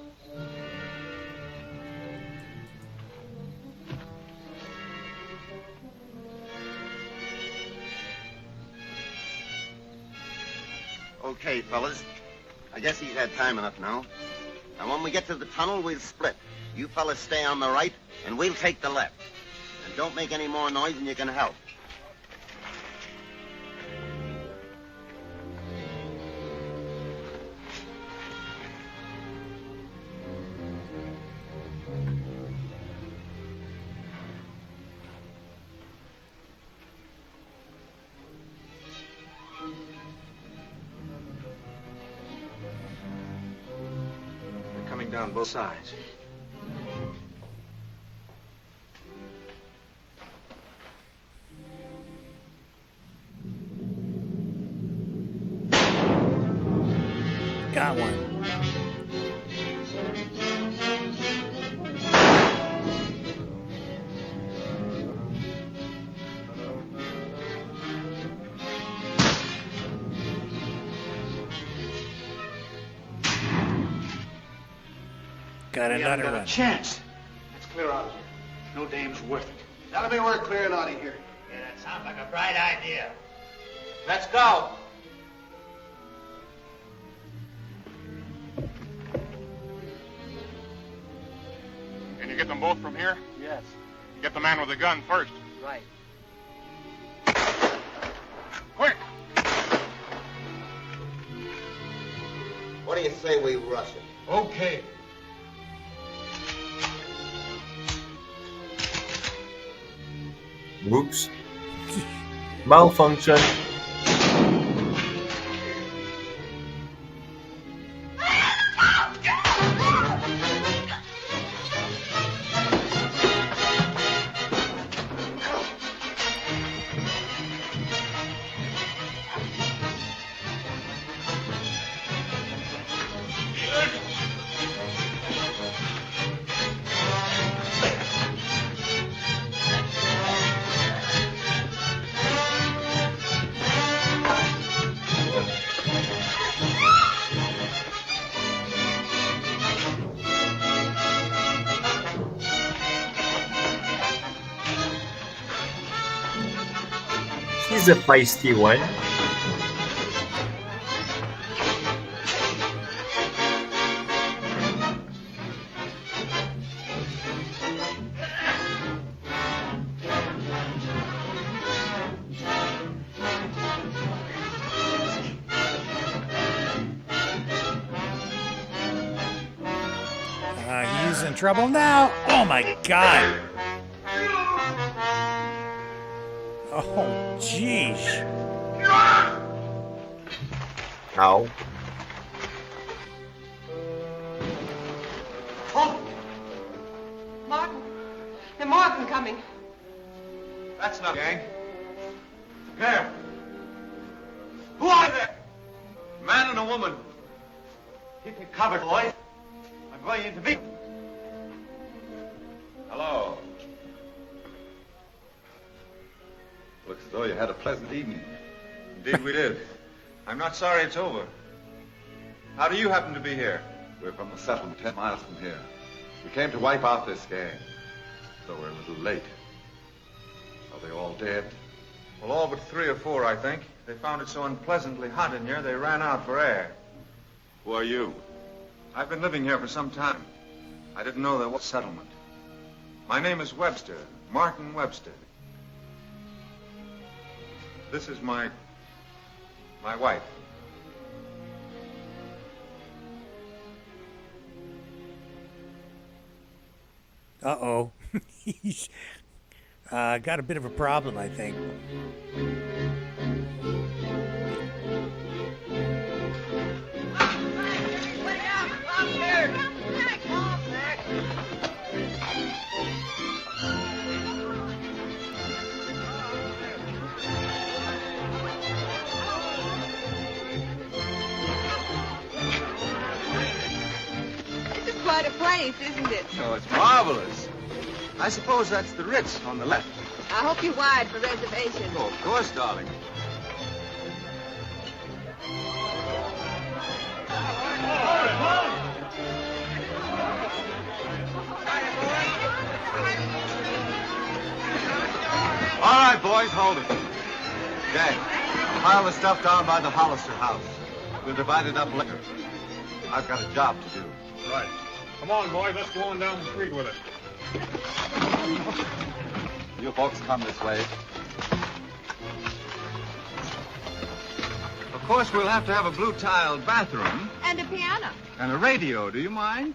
Okay, fellas. I guess he's had time enough now. Now, when we get to the tunnel, we'll split. You fellas stay on the right, and we'll take the left. And don't make any more noise than you can help. Down both sides. Got one. Got another one. A chance. Let's clear out of here. No dame's worth it. That'll be worth clearing out of here. Yeah, that sounds like a bright idea. Let's go. Can you get them both from here? Yes. Get the man with the gun first. Right. Quick! What do you say we rush it? Okay. Whoops. Malfunction. He's a feisty one. He's in trouble now. Oh my God. Oh, jeez. Ow. Oh! Martin. There's Martin coming. That's not gang. There. Who are there? A man and a woman. Keep me covered, boys. I'm going in to meet them. Hello. Looks as though you had a pleasant evening. Indeed we did. I'm not sorry it's over. How do you happen to be here? We're from the settlement 10 miles from here. We came to wipe out this gang. So we're a little late. Are they all dead? Well, all but 3 or 4, I think. They found it so unpleasantly hot in here, they ran out for air. Who are you? I've been living here for some time. I didn't know there was a settlement. My name is Webster, Martin Webster. This is my wife. Uh-oh. got a bit of a problem, I think. This is quite a place, isn't it? Oh, it's marvelous. I suppose that's the Ritz on the left. I hope you wired for reservations. Oh, of course, darling. All right, boys, hold it. Gang, pile the stuff down by the Hollister house. We'll divide it up later. I've got a job to do. Right. Come on, boys, let's go on down the street with it. You folks come this way. Of course, we'll have to have a blue-tiled bathroom And a piano. and a radio. Do you mind?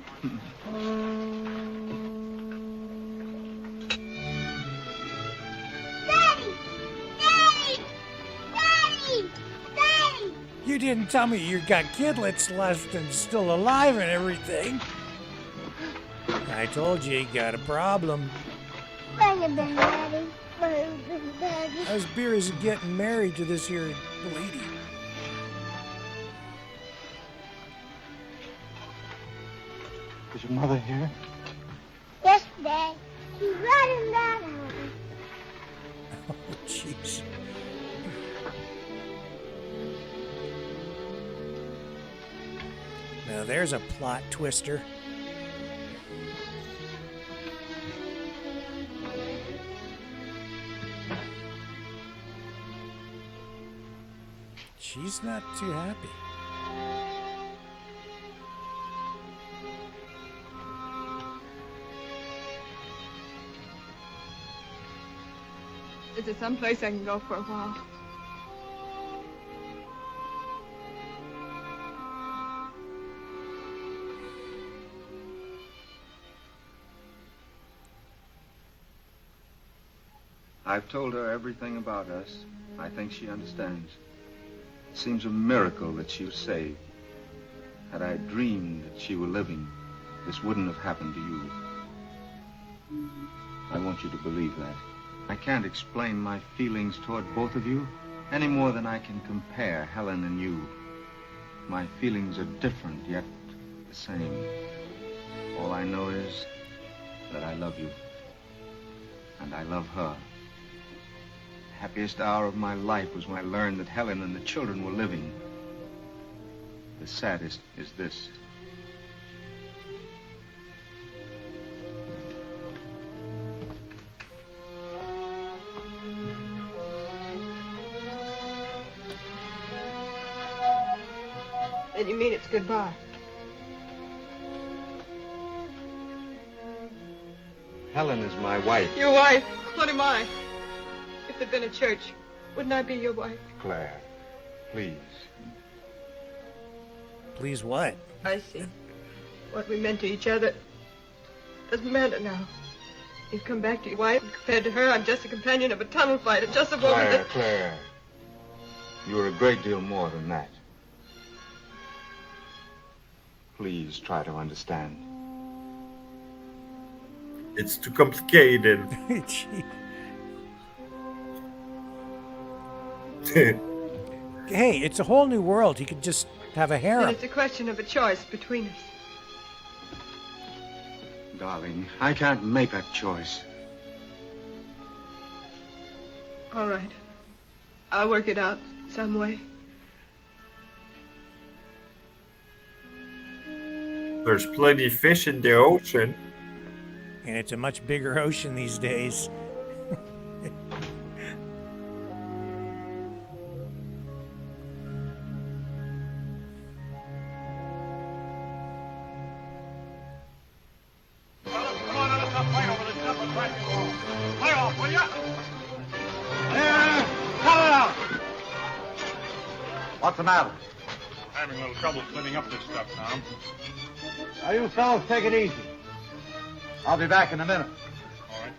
You didn't tell me you got kidlets left and still alive and everything. I told you got a problem. How's beer is getting married to this here lady? Is your mother here? Yes, Dad. She's right in that house. Oh, jeez. Now there's a plot twister. She's not too happy. Is there some place I can go for a while? I've told her everything about us. I think she understands. It seems a miracle that she was saved. Had I dreamed that she were living, this wouldn't have happened to you. I want you to believe that. I can't explain my feelings toward both of you any more than I can compare Helen and you. My feelings are different, yet the same. All I know is that I love you, and I love her. The happiest hour of my life was when I learned that Helen and the children were living. The saddest is this. Then you mean it's goodbye? Helen is my wife. Your wife? What am I? If there'd been a church, wouldn't I be your wife? Claire, please. Please what? I see. What we meant to each other doesn't matter now. You've come back to your wife, and compared to her, I'm just a companion of a tunnel fighter, just a woman that... Claire, you are a great deal more than that. Please try to understand. It's too complicated. Hey, it's a whole new world. He could just have a Then harem. it's a question of a choice between us. Darling, I can't make that choice. All right. I'll work it out some way. There's plenty of fish in the ocean. And it's a much bigger ocean these days. Come on, let's not fight over this stuff and crash it all. Play off, will ya? Cut it out! What's the matter? Having a little trouble cleaning up this stuff, Tom. Now, you fellows take it easy. I'll be back in a minute. All right.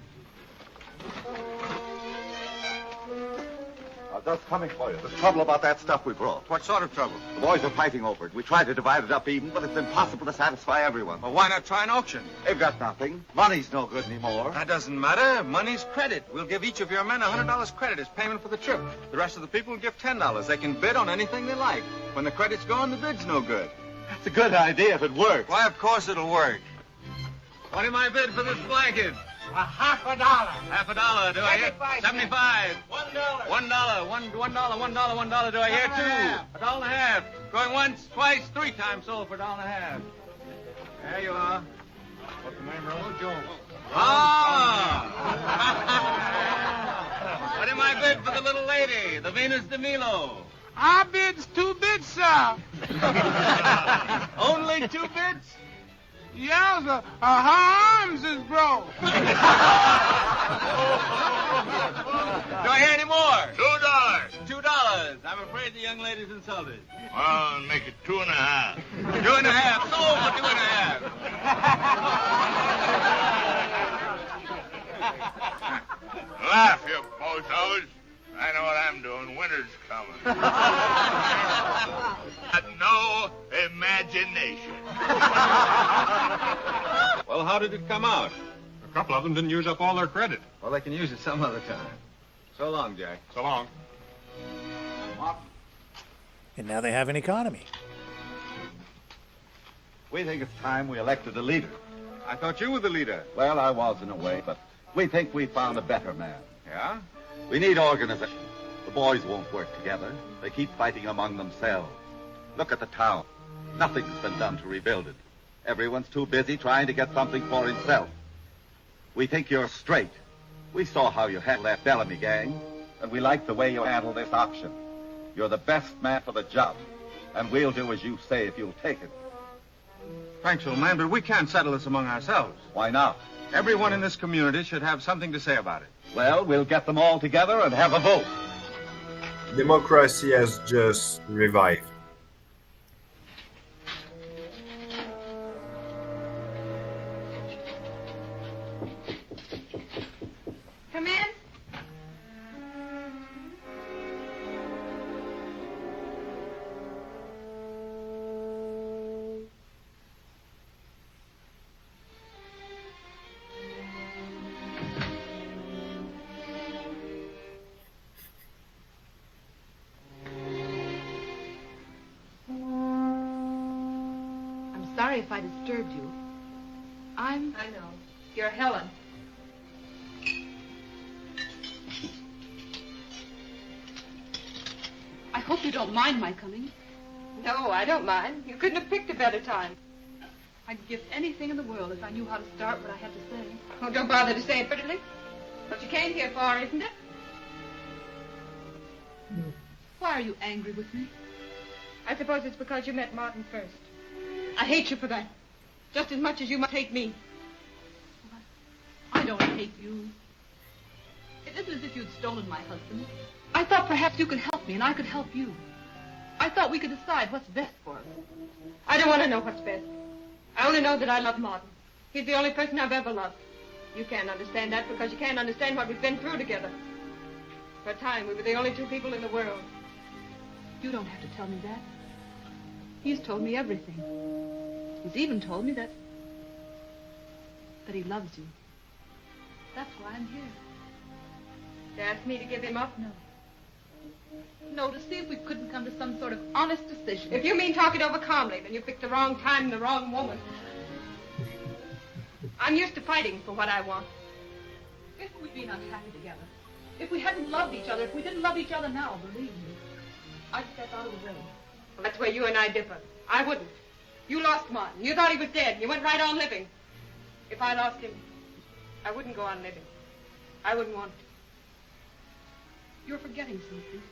just coming for you. There's trouble about that stuff we brought. What sort of trouble? The boys are fighting over it. We tried to divide it up even, but it's impossible to satisfy everyone. Well, why not try an auction? They've got nothing. Money's no good anymore. That doesn't matter. Money's credit. We'll give each of your men $100 credit as payment for the trip. The rest of the people will give $10. They can bid on anything they like. When the credit's gone, the bid's no good. That's a good idea if it works. Why, of course it'll work. What am I bid for this blanket? $50. $50. Do I hear? 75. $1. $1. Do I hear? $2. $1.50. Going once, twice, 3 times sold for $1.50. There you are. What's the name, Rollo? Jones. Ah! What am I bid for the little lady, the Venus de Milo? Our bid's 2 bids, sir. Only 2 bids? Yeah, sir. Her arms is broke. Do I hear any more? $2. $2. I'm afraid the young lady's insulted. Well, make it 2.5. 2.5. Sold for 2.5. Laugh, you bozos. I know what I'm doing. Winter's coming. Got no imagination. Well, how did it come out? A couple of them didn't use up all their credit. Well, they can use it some other time. So long, Jack. So long. And now they have an economy. We think it's time we elected a leader. I thought you were the leader. Well, I was in a way, but we think we found a better man. Yeah? We need organization. The boys won't work together. They keep fighting among themselves. Look at the town. Nothing's been done to rebuild it. Everyone's too busy trying to get something for himself. We think you're straight. We saw how you handled that Bellamy gang, and we like the way you handled this auction. You're the best man for the job, and we'll do as you say if you'll take it. Thanks, old man, but we can't settle this among ourselves. Why not? Everyone in this community should have something to say about it. Well, we'll get them all together and have a vote. Democracy has just revived. Come in. I'm sorry if I disturbed you. I know. You're Helen. I hope you don't mind my coming. No, I don't mind. You couldn't have picked a better time. I'd give anything in the world if I knew how to start what I had to say. Oh, don't bother to say it prettily. What you came here for, isn't it? Why are you angry with me? I suppose it's because you met Martin first. I hate you for that. Just as much as you must hate me. I don't hate you. It isn't as if you'd stolen my husband. I thought perhaps you could help me and I could help you. I thought we could decide what's best for us. I don't want to know what's best. I only know that I love Martin. He's the only person I've ever loved. You can't understand that because you can't understand what we've been through together. For a time, we were the only 2 people in the world. You don't have to tell me that. He's told me everything. He's even told me that he loves you. That's why I'm here. To ask me to give him up? No. No, to see if we couldn't come to some sort of honest decision. If you mean talk it over calmly, then you picked the wrong time and the wrong woman. I'm used to fighting for what I want. If we'd been unhappy together, if we hadn't loved each other, if we didn't love each other now, believe me, I'd step out of the way. Well, that's where you and I differ. I wouldn't. You lost Martin. You thought he was dead. You went right on living. If I lost him, I wouldn't go on living. I wouldn't want to. You're forgetting something.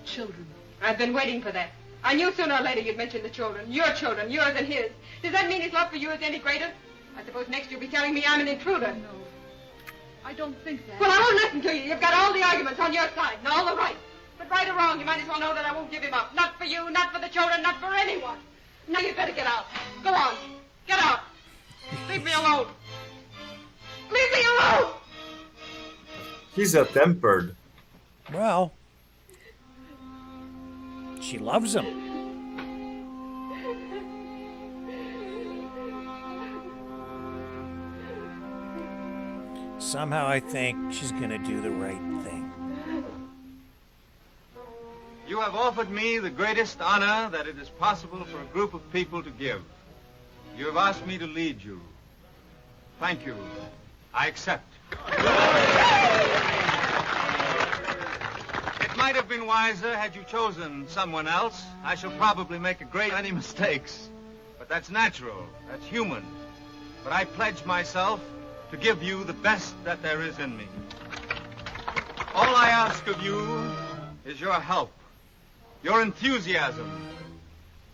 Children. I've been waiting for that. I knew sooner or later you'd mention the children. Your children, yours and his. Does that mean his love for you is any greater? I suppose next you'll be telling me I'm an intruder. No. I don't think that. Well, I won't listen to you. You've got all the arguments on your side and all the right. But right or wrong, you might as well know that I won't give him up. Not for you, not for the children, not for anyone. Now you'd better get out. Go on. Get out. Leave me alone. Leave me alone! He's a tempered. Well, she loves him. Somehow I think she's going to do the right thing. You have offered me the greatest honor that it is possible for a group of people to give. You have asked me to lead you. Thank you. I accept. It might have been wiser had you chosen someone else. I shall probably make a great many mistakes. But that's natural. That's human. But I pledge myself to give you the best that there is in me. All I ask of you is your help, your enthusiasm,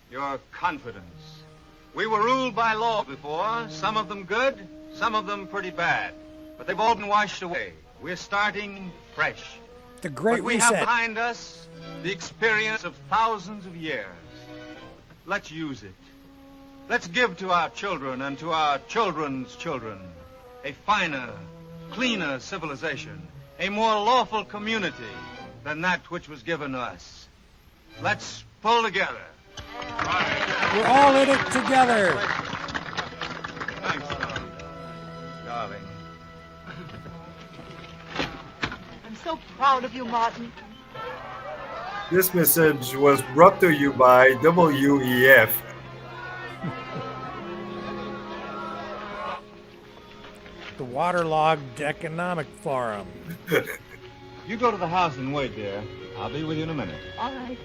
your confidence. We were ruled by law before, some of them good, some of them pretty bad. But they've all been washed away. We're starting fresh. The Great But we Reset. have behind us the experience of thousands of years. Let's use it. Let's give to our children and to our children's children a finer, cleaner civilization, a more lawful community than that which was given us. Let's pull together. We're all in it together. Thanks, darling. I'm so proud of you, Martin. This message was brought to you by WEF. The Waterlogged Economic Forum. You go to the house and wait, dear. I'll be with you in a minute. All right.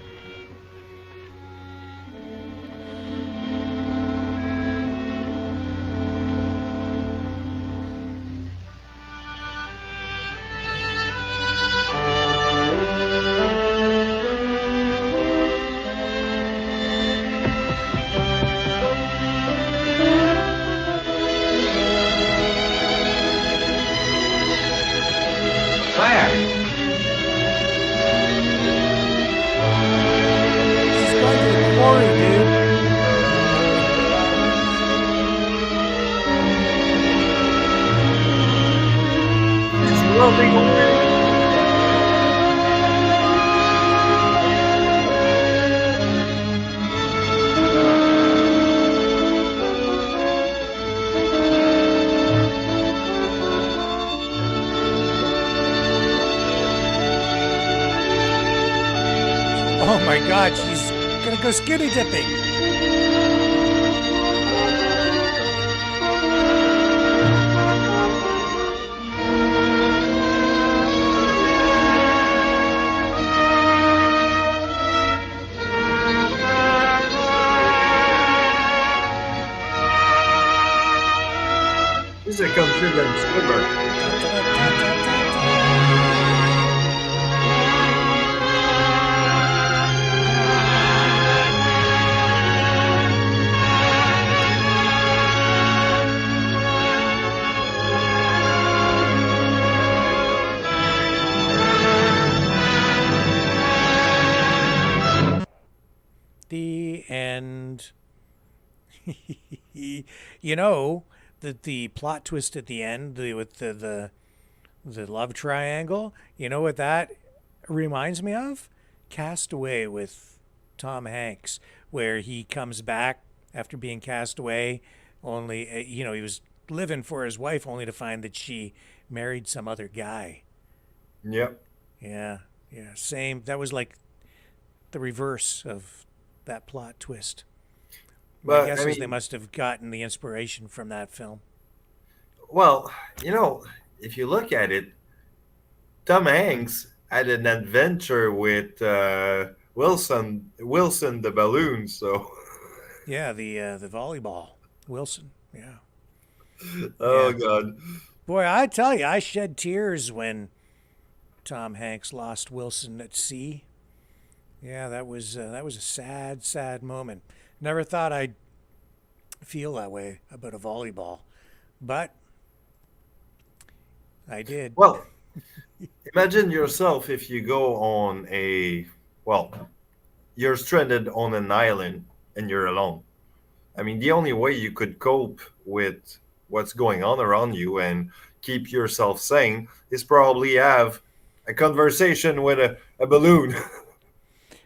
Oh my God, she's gonna go skinny dipping. This is a country that's The end. You know, the plot twist at the end with the love triangle, you know what that reminds me of? Cast Away with Tom Hanks, where he comes back after being cast away, only, he was living for his wife only to find that she married some other guy. Yep. Yeah, same. That was like the reverse of that plot twist. My guess is they must have gotten the inspiration from that film. Well, if you look at it, Tom Hanks had an adventure with Wilson the balloon. So yeah, the volleyball Wilson. Yeah. Oh God. Boy, I tell you, I shed tears when Tom Hanks lost Wilson at sea. Yeah, that was a sad, sad moment. Never thought I'd feel that way about a volleyball, but I did. Well, imagine yourself if you go on you're stranded on an island and you're alone. I mean, the only way you could cope with what's going on around you and keep yourself sane is probably have a conversation with a balloon.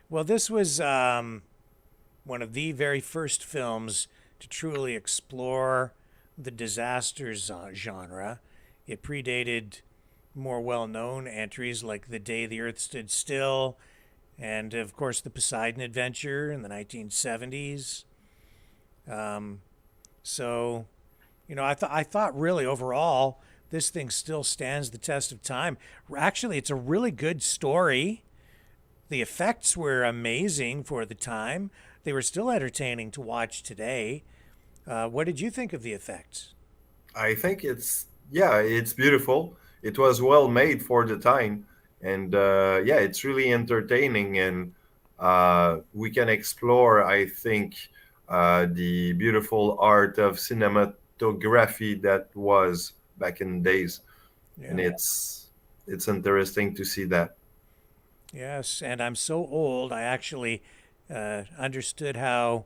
Well, this was one of the very first films to truly explore the disasters genre. It predated more well-known entries like The Day the Earth Stood Still, and of course the Poseidon Adventure in the 1970s. So, I thought really overall this thing still stands the test of time. Actually, it's a really good story. The effects were amazing for the time. They were still entertaining to watch today. What did you think of the effects? I think it's beautiful. It was well made for the time, and it's really entertaining, and we can explore, I think, the beautiful art of cinematography that was back in the days, and Yeah. it's interesting to see that. Yes, and I'm so old, I actually understood how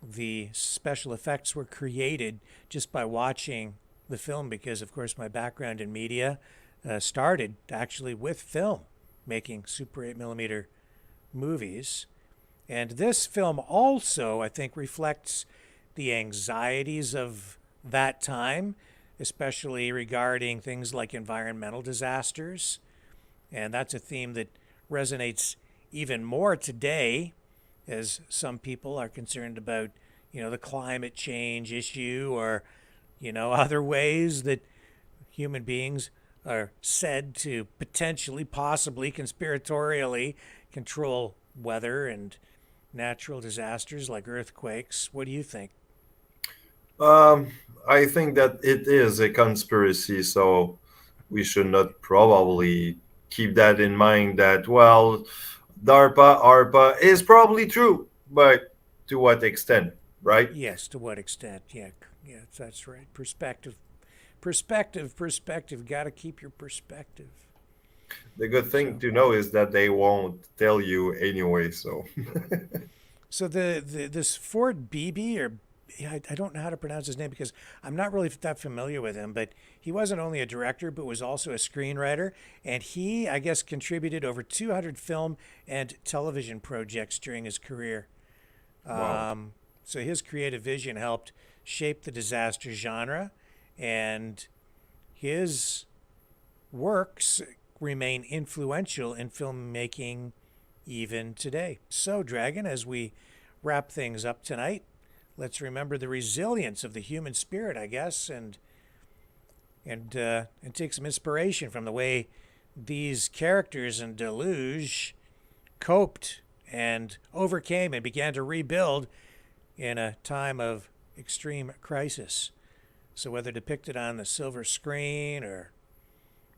the special effects were created just by watching the film because, of course, my background in media started actually with film, making Super 8 millimeter movies. And this film also, I think, reflects the anxieties of that time, especially regarding things like environmental disasters. And that's a theme that resonates even more today as some people are concerned about, the climate change issue or, other ways that human beings are said to potentially, possibly, conspiratorially control weather and natural disasters like earthquakes. What do you think? Um, I think that it is a conspiracy, so we should not probably keep that in mind that, well, DARPA, ARPA is probably true, but to what extent, right? Yes, to what extent? Yeah, yeah, that's right. Perspective. Got to keep your perspective. The good thing to know is that they won't tell you anyway, so. So this Ford Beebe, or I don't know how to pronounce his name because I'm not really that familiar with him, but he wasn't only a director but was also a screenwriter, and he, I guess, contributed over 200 film and television projects during his career. Wow. So his creative vision helped shape the disaster genre, and his works remain influential in filmmaking even today. So, Dragon, as we wrap things up tonight, let's remember the resilience of the human spirit, I guess, and take some inspiration from the way these characters in Deluge coped and overcame and began to rebuild in a time of extreme crisis. So whether depicted on the silver screen or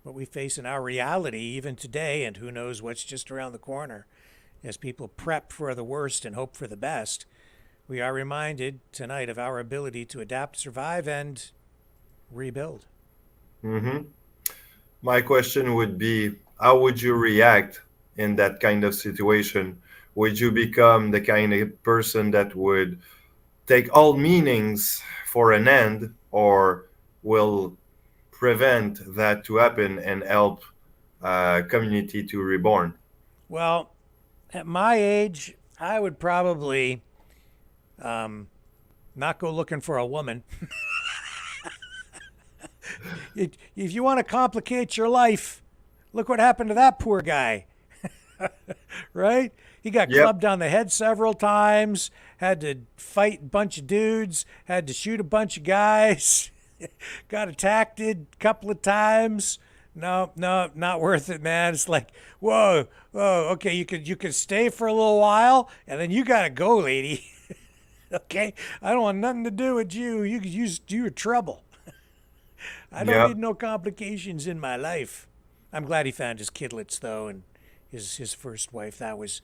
what we face in our reality even today, and who knows what's just around the corner, as people prep for the worst and hope for the best, we are reminded tonight of our ability to adapt, survive, and rebuild. Mm-hmm. My question would be, how would you react in that kind of situation? Would you become the kind of person that would take all meanings for an end, or will prevent that to happen and help community to reborn? Well, at my age, I would probably not go looking for a woman. If you want to complicate your life, look what happened to that poor guy. Right? He got clubbed on the head several times, had to fight a bunch of dudes, had to shoot a bunch of guys, got attacked a couple of times. No, not worth it, man. It's like, whoa, okay, you could stay for a little while, and then you gotta go, lady. Okay, I don't want nothing to do with you. You could use your trouble. I don't need no complications in my life. I'm glad he found his kidlets though, and his first wife. That was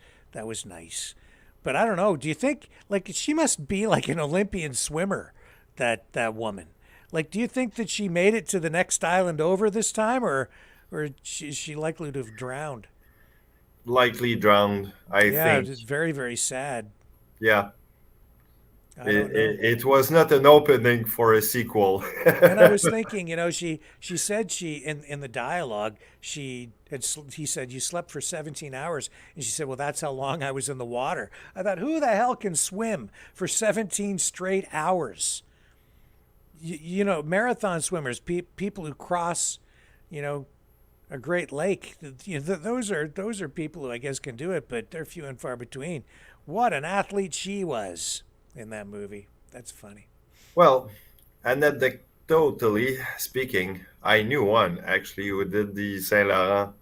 nice. But I don't know. Do you think like she must be like an Olympian swimmer? That woman. Like, do you think that she made it to the next island over this time, or is she likely to have drowned? Likely drowned, I Yeah, think. it's very, very sad. Yeah. It was not an opening for a sequel. And I was thinking, she said in the dialogue, he said, you slept for 17 hours. And she said, well, that's how long I was in the water. I thought, who the hell can swim for 17 straight hours? Marathon swimmers, people who cross, a great lake, those are people who I guess can do it, but they're few and far between. What an athlete she was in that movie. That's funny. Well, anecdotally speaking, I knew one actually who did the Saint Laurent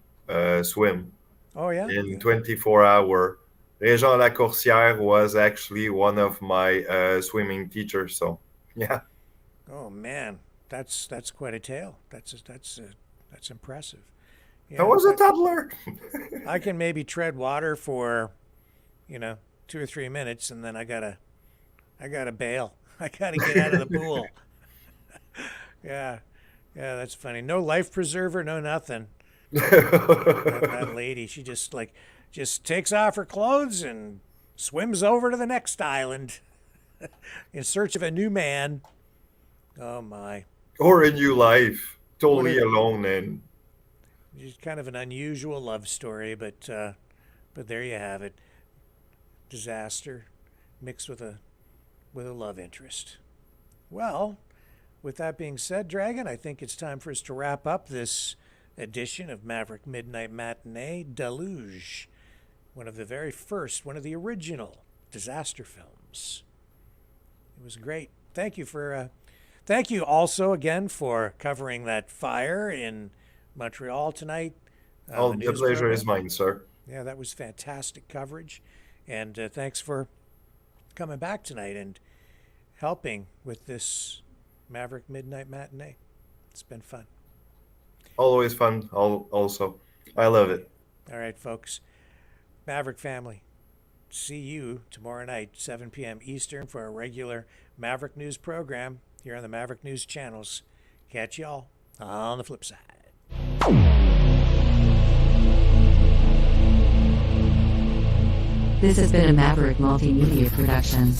swim. Oh yeah. In 24 hours. Régent Lacourcière was actually one of my swimming teachers. So yeah. Oh man, that's quite a tale. That's impressive. Yeah, I was a toddler. I can maybe tread water for, 2 or 3 minutes, and then I gotta bail. I gotta get out of the pool. Yeah, that's funny. No life preserver, no nothing. that lady, she just takes off her clothes and swims over to the next island in search of a new man. Oh my. Or a new life, totally alone and. It's kind of an unusual love story, but there you have it. Disaster mixed with a love interest. Well, with that being said, Dragon, I think it's time for us to wrap up this edition of Maverick MidKnight Matinee, Deluge, one of the original disaster films. It was great. Thank you also again for covering that fire in Montreal tonight. The pleasure is mine, sir. Yeah, that was fantastic coverage. And thanks for coming back tonight and helping with this Maverick MidKnight Matinee. It's been fun. Always fun, also. I love it. All right, folks. Maverick family, see you tomorrow night, 7 p.m. Eastern, for a regular Maverick News program here on the Maverick News channels. Catch y'all on the flip side. This has been a Maverick Multimedia production.